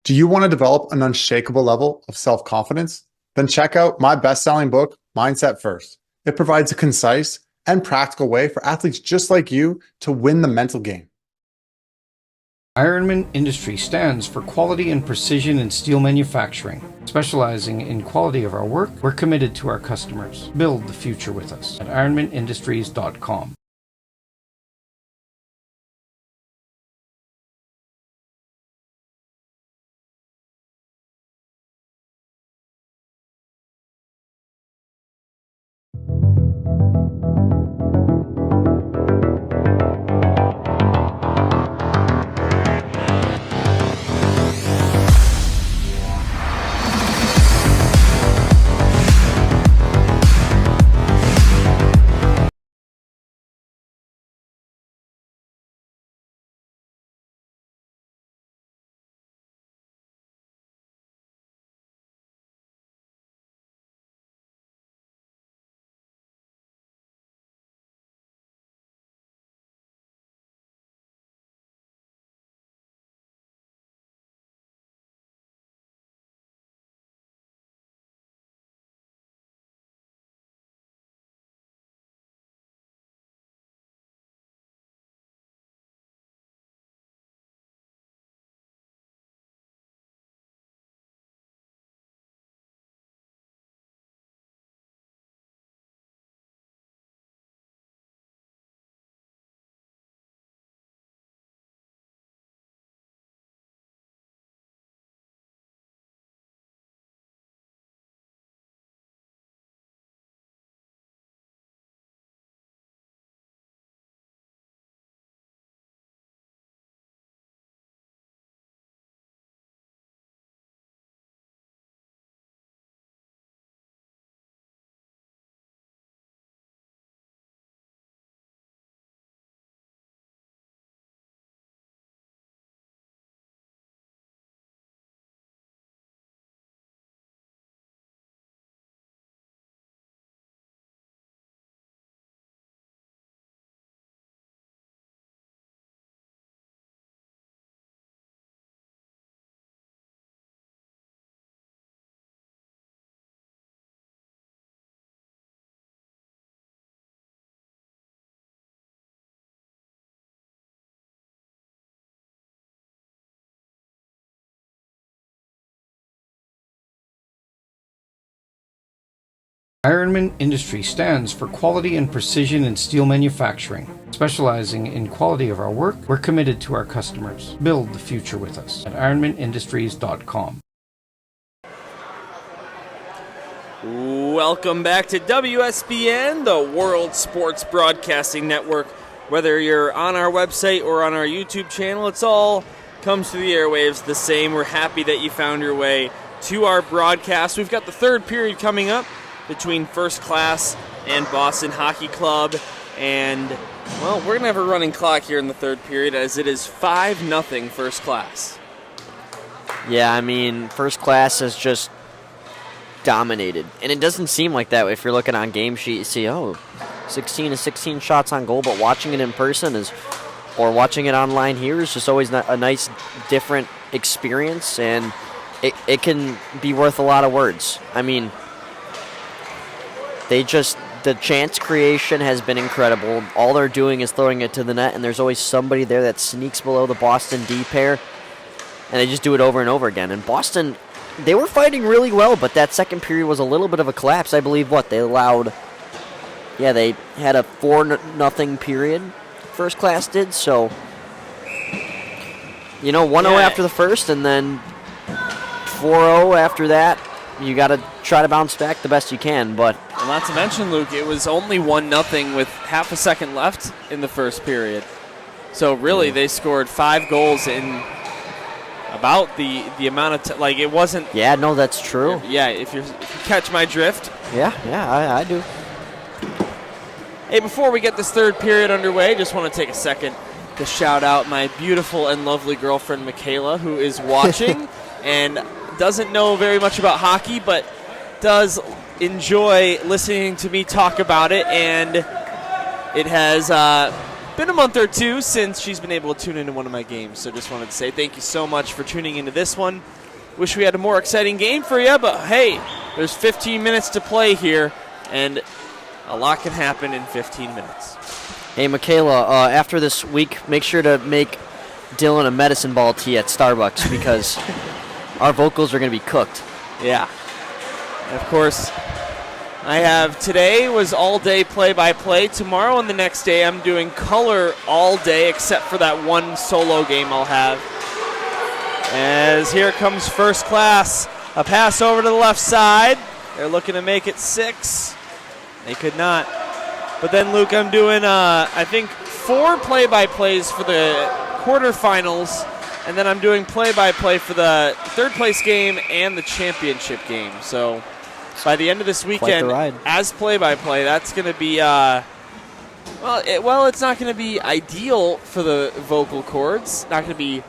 Do you want to develop an unshakable level of self-confidence? Then check out my best-selling book, Mindset First. It provides a concise and practical way for athletes just like you to win the mental game. Ironman Industries stands for quality and precision in steel manufacturing. Specializing in quality of our work, we're committed to our customers. Build the future with us at ironmanindustries.com. Ironman Industries stands for quality and precision in steel manufacturing. Specializing in quality of our work, we're committed to our customers. Build the future with us at ironmanindustries.com. Welcome back to WSBN, the World Sports Broadcasting Network. Whether you're on our website or on our YouTube channel, it's all comes to the airwaves the same. We're happy that you found your way to our broadcast. We've got the third period coming up between First Class and Boston Hockey Club. And, well, we're going to have a running clock here in the third period as it is 5-0 First Class. Yeah, I mean, First Class has just dominated. And it doesn't seem like that if you're looking on Game Sheet. You see, 16 to 16 shots on goal, but watching it in person or watching it online here is just always a nice, different experience, and it can be worth a lot of words. I mean, the chance creation has been incredible. All they're doing is throwing it to the net, and there's always somebody there that sneaks below the Boston D pair, and they just do it over and over again. And Boston, they were fighting really well, but that second period was a little bit of a collapse. I believe they had a 4-0 period, First Class did, so 1-0 after the first, and then 4-0 after that. You got to try to bounce back the best you can, but And not to mention, Luke, it was only 1-0 with half a second left in the first period. So really, they scored 5 goals in about the amount of time. Like, it wasn't. Yeah, no, that's true. Yeah, if you catch my drift. Yeah, I do. Hey, before we get this third period underway, just want to take a second to shout out my beautiful and lovely girlfriend, Michaela, who is watching and doesn't know very much about hockey, but does enjoy listening to me talk about it. And it has been a month or two since she's been able to tune into one of my games. So just wanted to say thank you so much for tuning into this one. Wish we had a more exciting game for you, but hey, there's 15 minutes to play here, and a lot can happen in 15 minutes. Hey, Michaela, after this week, make sure to make Dylan a medicine ball tea at Starbucks because our vocals are going to be cooked. Yeah. And of course, I have today was all day play-by-play. Tomorrow and the next day I'm doing color all day except for that one solo game I'll have. As here comes First Class. A pass over to the left side. They're looking to make it 6. They could not. But then, Luke, I'm doing, I think, 4 play-by-plays for the quarterfinals, and then I'm doing play-by-play for the third-place game and the championship game. So by the end of this weekend, as play-by-play, that's going to be, it's not going to be ideal for the vocal cords. Not going to be,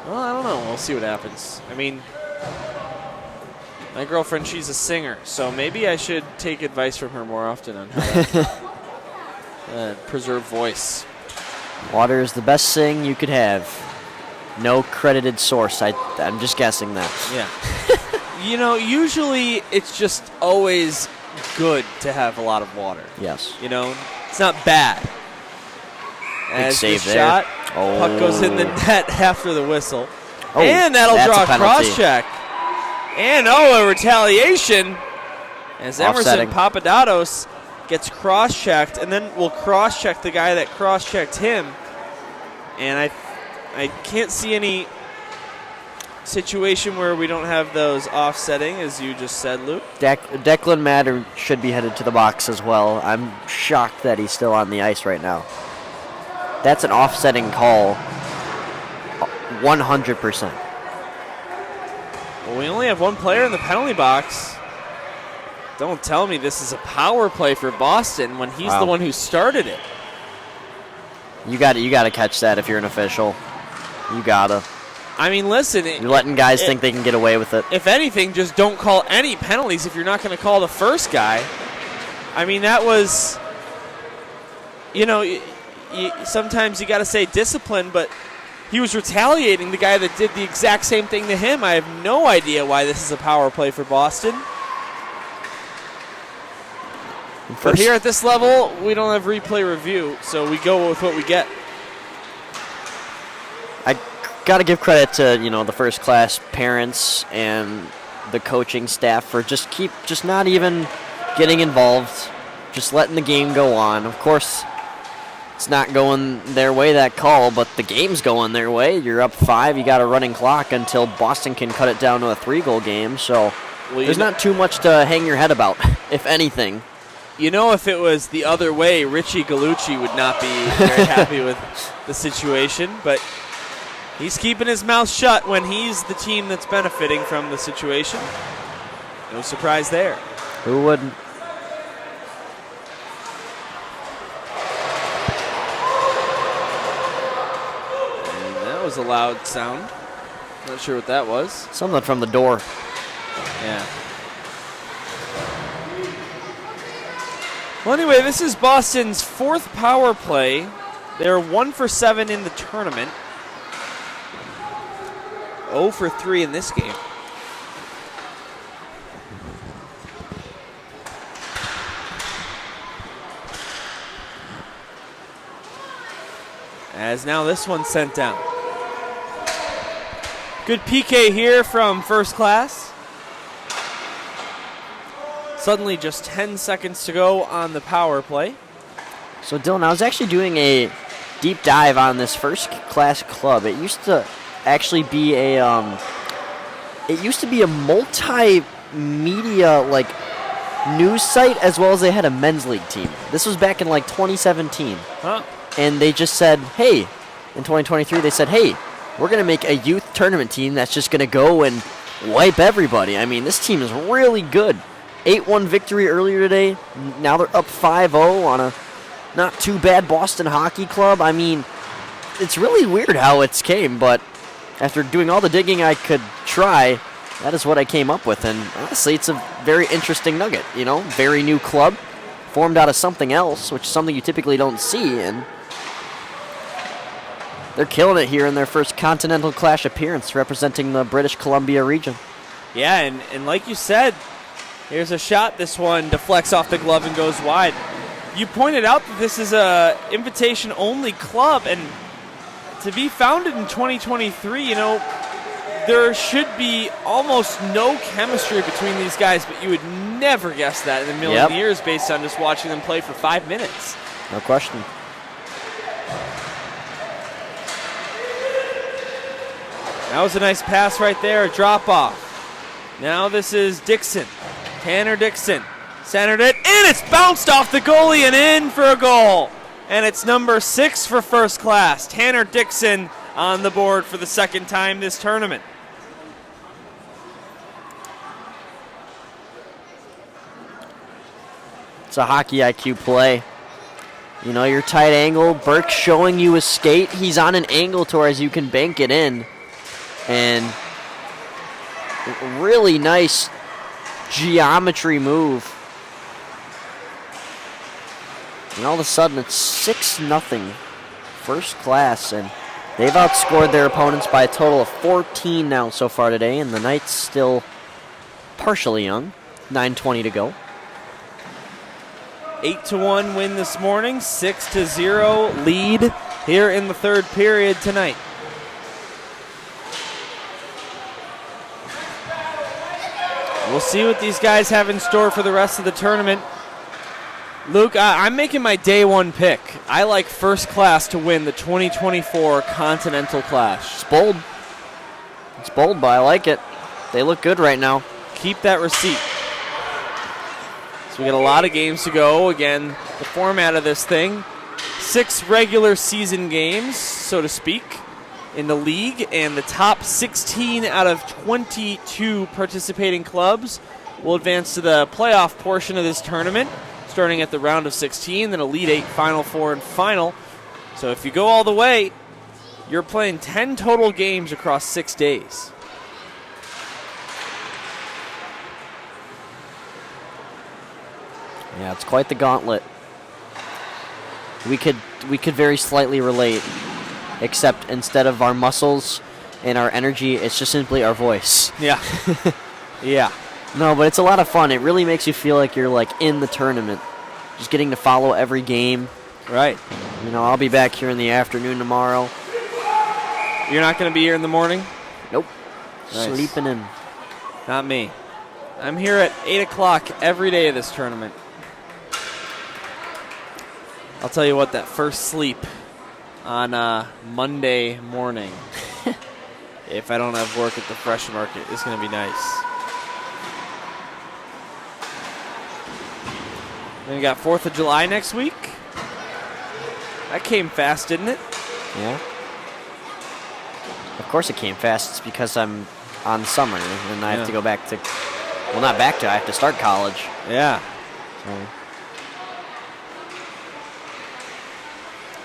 I don't know. We'll see what happens. I mean, my girlfriend, she's a singer, so maybe I should take advice from her more often on how to preserve voice. Water is the best thing you could have. No credited source. I'm just guessing that. Yeah. Usually it's just always good to have a lot of water. Yes. It's not bad. As the shot, puck goes in the net after the whistle. Oh, and that'll draw a penalty. cross-check. And, a retaliation as Emerson Papadopoulos gets cross-checked, and then we'll cross-check the guy that cross-checked him. And I can't see any situation where we don't have those offsetting, as you just said, Luke. Declan Matter should be headed to the box as well. I'm shocked that he's still on the ice right now. That's an offsetting call, 100%. Well, we only have one player in the penalty box. Don't tell me this is a power play for Boston when he's the one who started it. You got to catch that if you're an official. You gotta. I mean, listen. You're letting guys think they can get away with it. If anything, just don't call any penalties if you're not going to call the first guy. I mean, that was, sometimes you got to say discipline, but he was retaliating the guy that did the exact same thing to him. I have no idea why this is a power play for Boston. But here at this level, we don't have replay review, so we go with what we get. I got to give credit to, the First Class parents and the coaching staff for just not even getting involved, just letting the game go on. Of course, it's not going their way, that call, but the game's going their way. You're up 5. You got a running clock until Boston can cut it down to a 3-goal game. So there's not too much to hang your head about, if anything. You know, if it was the other way, Richie Gallucci would not be very happy with the situation, but he's keeping his mouth shut when he's the team that's benefiting from the situation. No surprise there. Who wouldn't? And that was a loud sound. Not sure what that was. Something from the door. Yeah. Well, anyway, this is Boston's 4th power play. They're 1 for 7 in the tournament. 0 for 3 in this game. As now this one's sent down. Good PK here from First Class. Suddenly just 10 seconds to go on the power play. So, Dylan, I was actually doing a deep dive on this First Class club. It used to actually be a multimedia news site, as well as they had a men's league team. This was back in 2017. Huh? And they just said, hey, in 2023, they said, hey, we're going to make a youth tournament team that's just going to go and wipe everybody. I mean, this team is really good. 8-1 victory earlier today. Now they're up 5-0 on a not too bad Boston Hockey Club. I mean, it's really weird how it's came, but after doing all the digging I could try, that is what I came up with. And honestly, it's a very interesting nugget, very new club, formed out of something else, which is something you typically don't see, and they're killing it here in their first Continental Clash appearance representing the British Columbia region. Yeah, and like you said, here's a shot. This one deflects off the glove and goes wide. You pointed out that this is a invitation-only club, and to be founded in 2023, there should be almost no chemistry between these guys, but you would never guess that in a million years based on just watching them play for 5 minutes. No question. That was a nice pass right there, a drop-off. Now this is Dixon. Tanner Dixon centered it, and it's bounced off the goalie and in for a goal. And it's number 6 for First Class. Tanner Dixon on the board for the second time this tournament. It's a hockey IQ play. Your tight angle, Burke showing you his skate. He's on an angle to where you can bank it in. And really nice geometry move. And all of a sudden it's 6-0 First Class, and they've outscored their opponents by a total of 14 now so far today, and the Knights still partially young. 9:20 to go. 8-1 win this morning, 6-0 lead here in the third period tonight. We'll see what these guys have in store for the rest of the tournament. Luke, I'm making my day one pick. I like First Class to win the 2024 Continental Clash. It's bold. It's bold, but I like it. They look good right now. Keep that receipt. So we got a lot of games to go. Again, the format of this thing, 6 regular season games, so to speak, in the league, and the top 16 out of 22 participating clubs will advance to the playoff portion of this tournament, starting at the round of 16, then Elite 8, Final 4, and Final. So if you go all the way, you're playing 10 total games across 6 days. Yeah, it's quite the gauntlet. We could very slightly relate, except instead of our muscles and our energy, it's just simply our voice. Yeah. Yeah. No, but it's a lot of fun. It really makes you feel like you're in the tournament, just getting to follow every game. Right. I'll be back here in the afternoon tomorrow. You're not going to be here in the morning? Nope. Nice. Sleeping in. Not me. I'm here at 8 o'clock every day of this tournament. I'll tell you what, that first sleep on Monday morning, if I don't have work at the Fresh Market, is going to be nice. Then we got 4th of July next week. That came fast, didn't it? Yeah. Of course it came fast. It's because I'm on summer and I have to go back to, well, not back to, I have to start college. Yeah. So.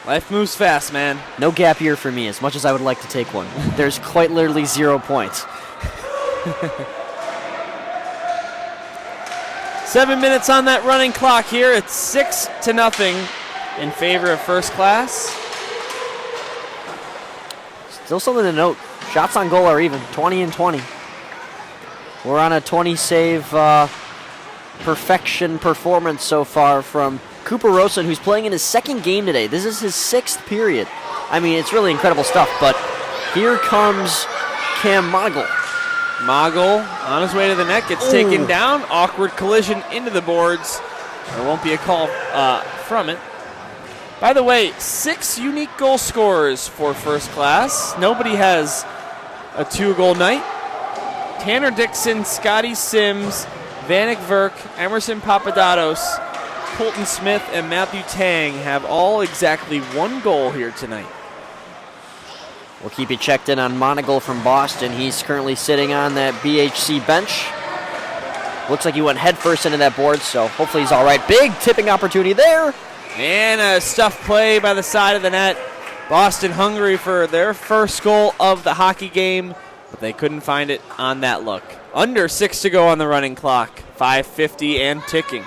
Life moves fast, man. No gap year for me, as much as I would like to take one. There's quite literally 0 points. 7 minutes on that running clock here. It's 6-0 in favor of First Class. Still something to note. Shots on goal are even, 20-20. We're on a 20-save perfection performance so far from Cooper Rosen, who's playing in his second game today. This is his 6th period. I mean, it's really incredible stuff, but here comes Cam Mogul. Mogul on his way to the net, gets taken down. Awkward collision into the boards. There won't be a call from it. By the way, 6 unique goal scorers for First Class. Nobody has a 2-goal night. Tanner Dixon, Scotty Sims, Vanek Verk, Emerson Papadatos, Colton Smith, and Matthew Tang have all exactly 1 goal here tonight. We'll keep you checked in on Monagle from Boston. He's currently sitting on that BHC bench. Looks like he went headfirst into that board, so hopefully he's all right. Big tipping opportunity there. And a stuff play by the side of the net. Boston hungry for their first goal of the hockey game, but they couldn't find it on that look. Under 6 to go on the running clock. 5:50 and ticking.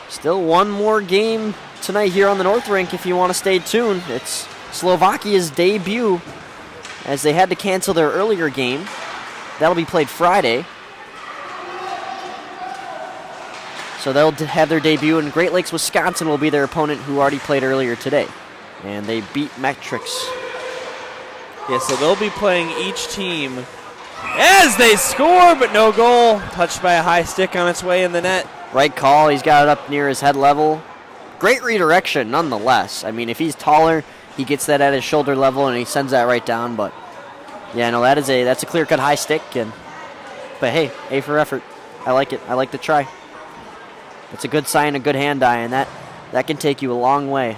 Still one more game tonight here on the North Rink if you want to stay tuned. It's Slovakia's debut as they had to cancel their earlier game. That'll be played Friday. So they'll have their debut, and Great Lakes, Wisconsin will be their opponent who already played earlier today. And they beat Metrics. Yeah, so they'll be playing each team as they score, but no goal. Touched by a high stick on its way in the net. Right call. He's got it up near his head level. Great redirection nonetheless. I mean, if he's taller, he gets that at his shoulder level and he sends that right down. But yeah, no, that's a clear-cut high stick. But hey, A for effort. I like it. I like the try. It's a good sign, a good hand-eye, and that can take you a long way.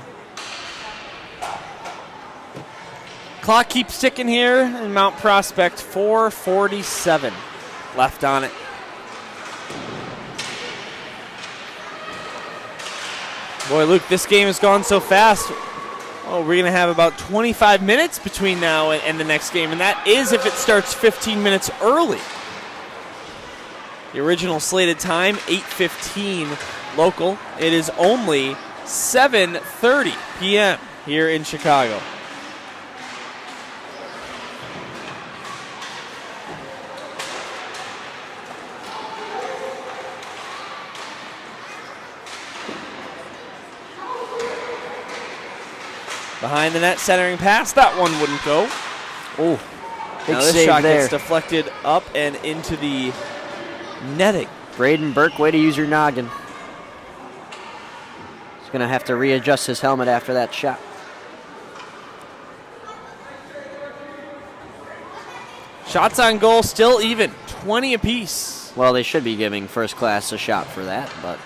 Clock keeps ticking here in Mount Prospect. 4:47 left on it. Boy, Luke, this game has gone so fast. Oh, we're going to have about 25 minutes between now and the next game, and that is if it starts 15 minutes early. The original slated time, 8:15 local. It is only 7:30 p.m. here in Chicago. Behind the net, centering pass. That one wouldn't go. Oh, big now this save shot there. gets deflected up and into the netting. Braden Burke, way to use your noggin. He's going to have to readjust his helmet after that shot. Shots on goal still even, 20 apiece. Well, they should be giving First Class a shot for that, but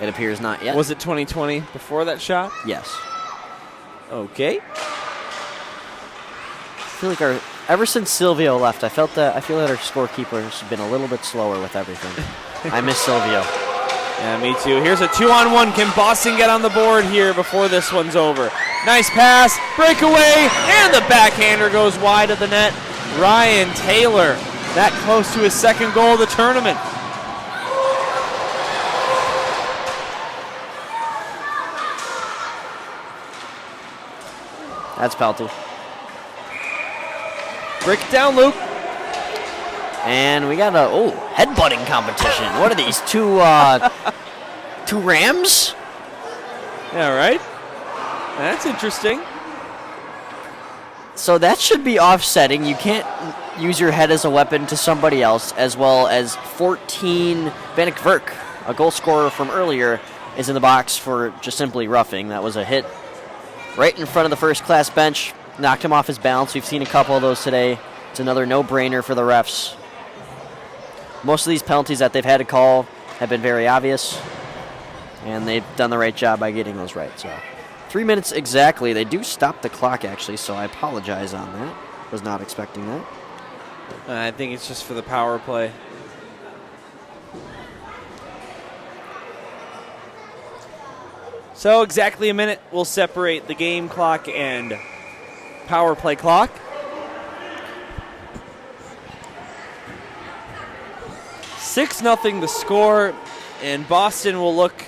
it appears not yet. Was it 2020 before that shot? Yes. Okay. I feel like ever since Silvio left, I feel that our scorekeeper has been a little bit slower with everything. I miss Silvio. Yeah, me too. Here's a 2-on-1. Can Boston get on the board here before this one's over? Nice pass, breakaway, and the backhander goes wide of the net. Ryan Taylor, that close to his second goal of the tournament. That's Pelty. Break it down, Luke. And we got a headbutting competition. What are these, two Rams? Yeah, right? That's interesting. So that should be offsetting. You can't use your head as a weapon to somebody else, as well as 14. Vanek Verk, a goal scorer from earlier, is in the box for just simply roughing. That was a hit right in front of the first-class bench. Knocked him off his balance. We've seen a couple of those today. It's another no-brainer for the refs. Most of these penalties that they've had to call have been very obvious, and they've done the right job by getting those right. So 3 minutes exactly. They do stop the clock, actually, so I apologize on that. Was not expecting that. I think it's just for the power play. So exactly a minute will separate the game clock and power play clock. Six 0 the score, and Boston will look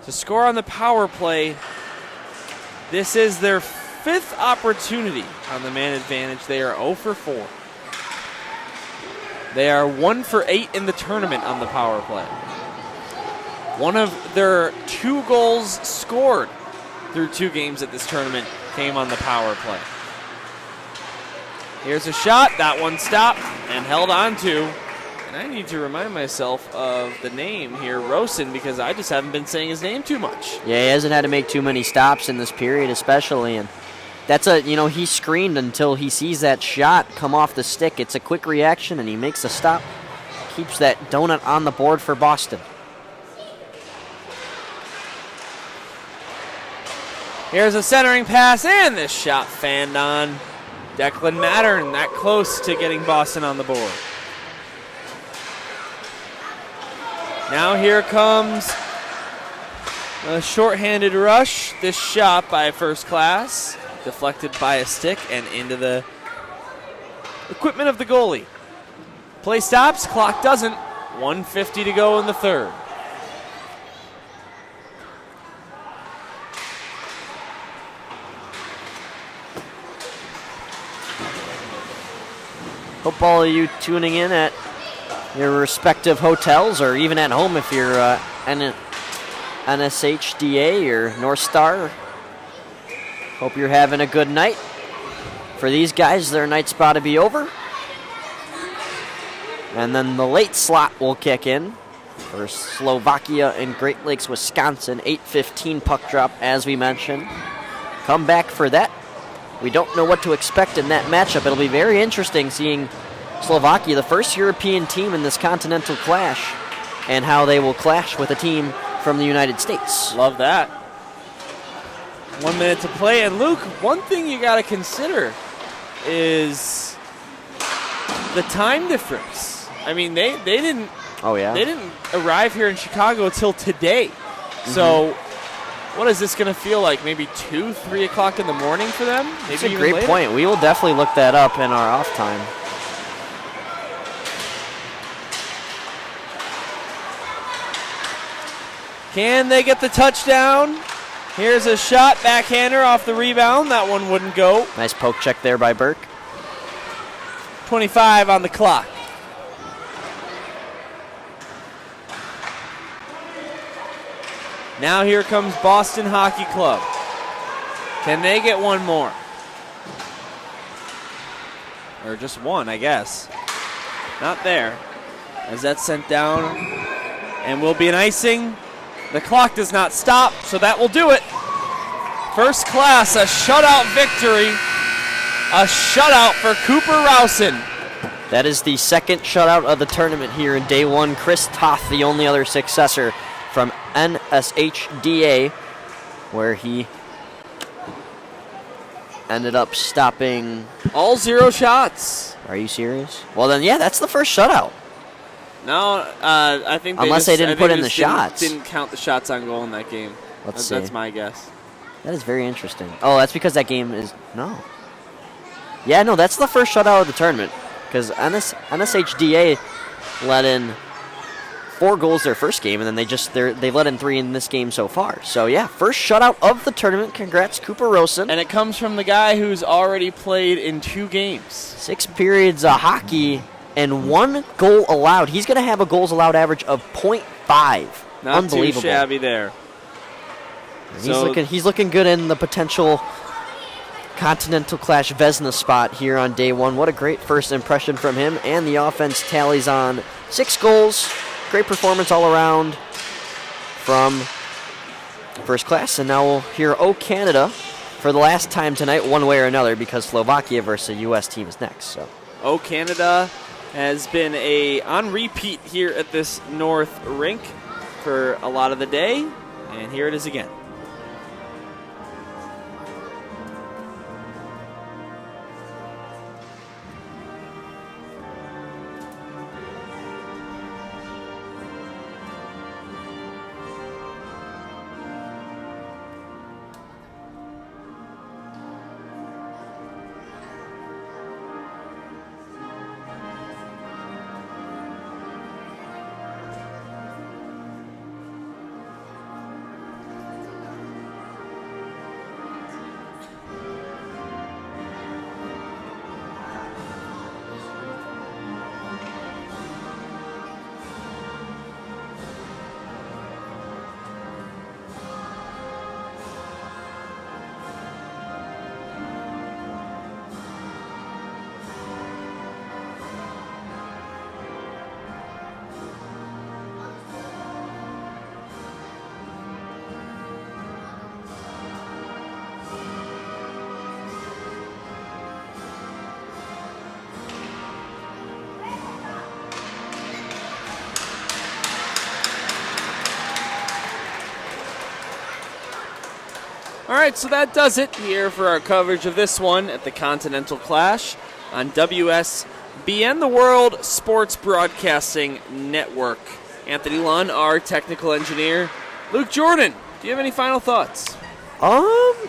to score on the power play. This is their 5th opportunity on the man advantage. They are 0 for 4. They are 1 for 8 in the tournament on the power play. One of their 2 goals scored through 2 games at this tournament came on the power play. Here's a shot. That one stopped and held on to. And I need to remind myself of the name here, Rosen, because I just haven't been saying his name too much. Yeah, he hasn't had to make too many stops in this period, especially. And that's he screened until he sees that shot come off the stick. It's a quick reaction, and he makes a stop. Keeps that donut on the board for Boston. Here's a centering pass, and this shot fanned on. Declan Mattern that close to getting Boston on the board. Now here comes a shorthanded rush. This shot by first class, deflected by a stick and into the equipment of the goalie. Play stops, clock doesn't. 1:50 to go in the third. Hope all of you tuning in at your respective hotels, or even at home if you're NSHDA or North Star. Hope you're having a good night. For these guys, their night's about to be over. And then the late slot will kick in for Slovakia and Great Lakes, Wisconsin. 8:15 puck drop, as we mentioned. Come back for that. We don't know what to expect in that matchup. It'll be very interesting seeing Slovakia, the first European team in this continental clash, and how they will clash with a team from the United States. Love that. 1 minute to play. And Luke, one thing you got to consider is the time difference. I mean, they didn't. Oh yeah. They didn't arrive here in Chicago until today. So, what is this going to feel like? Maybe 2, 3 o'clock in the morning for them? Maybe That's a even great later? point. We will definitely look that up in our off time. Can they get the touchdown? Here's a shot, backhander off the rebound. That one wouldn't go. Nice poke check there by Burke. 25 on the clock. Now here comes Boston Hockey Club. Can they get one more? Or just one, I guess. Not there. As that's sent down. And will be an icing. The clock does not stop, so that will do it. First class, a shutout victory. A shutout for Cooper Rowson. That is the second shutout of the tournament here in day one. Chris Toth, the only other successor from NSHDA, where he ended up stopping. All 0 shots. Are you serious? Well then, yeah, that's the first shutout. No, I think unless they didn't put in the shots. Didn't count the shots on goal in that game. Let's see. That's my guess. That is very interesting. Oh, that's because that game is no. Yeah, no, that's the first shutout of the tournament because NSHDA let in 4 goals their first game, and then they've let in 3 in this game so far. So yeah, first shutout of the tournament. Congrats, Cooper Rowson. And it comes from the guy who's already played in 2 games. 6 periods of hockey and 1 goal allowed. He's going to have a goals allowed average of .5. Not Unbelievable. too shabby there. He's looking good in the potential Continental Clash Vesna spot here on day one. What a great first impression from him, and the offense tallies on 6 goals. Great performance all around from first class, and now we'll hear O Canada for the last time tonight, one way or another, because Slovakia versus the U.S. team is next. So, O Canada has been on repeat here at this North rink for a lot of the day, and here it is again. All right, so that does it here for our coverage of this one at the Continental Clash on WSBN, the World Sports Broadcasting Network. Anthony Lunn, our technical engineer. Luke Jordan, do you have any final thoughts? I've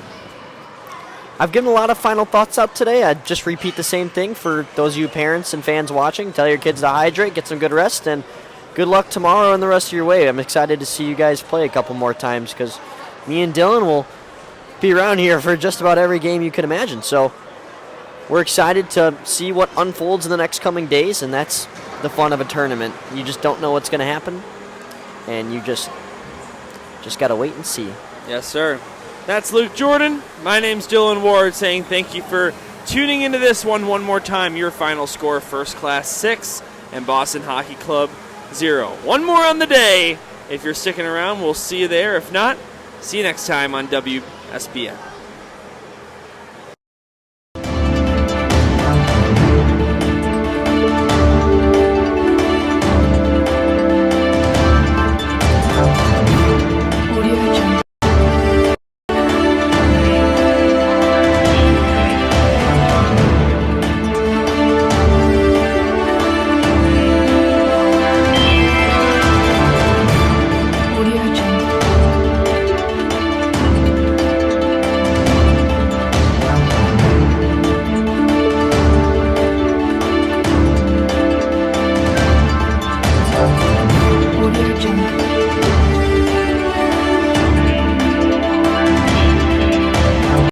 given a lot of final thoughts out today. I'd just repeat the same thing for those of you parents and fans watching. Tell your kids to hydrate, get some good rest, and good luck tomorrow and the rest of your way. I'm excited to see you guys play a couple more times because me and Dylan will be around here for just about every game you can imagine. So we're excited to see what unfolds in the next coming days, and that's the fun of a tournament. You just don't know what's going to happen, and you just got to wait and see. Yes, sir. That's Luke Jordan. My name's Dylan Ward saying thank you for tuning into this one more time. Your final score, First Class 6 and Boston Hockey Club 0. One more on the day. If you're sticking around, we'll see you there. If not, see you next time on WSBN.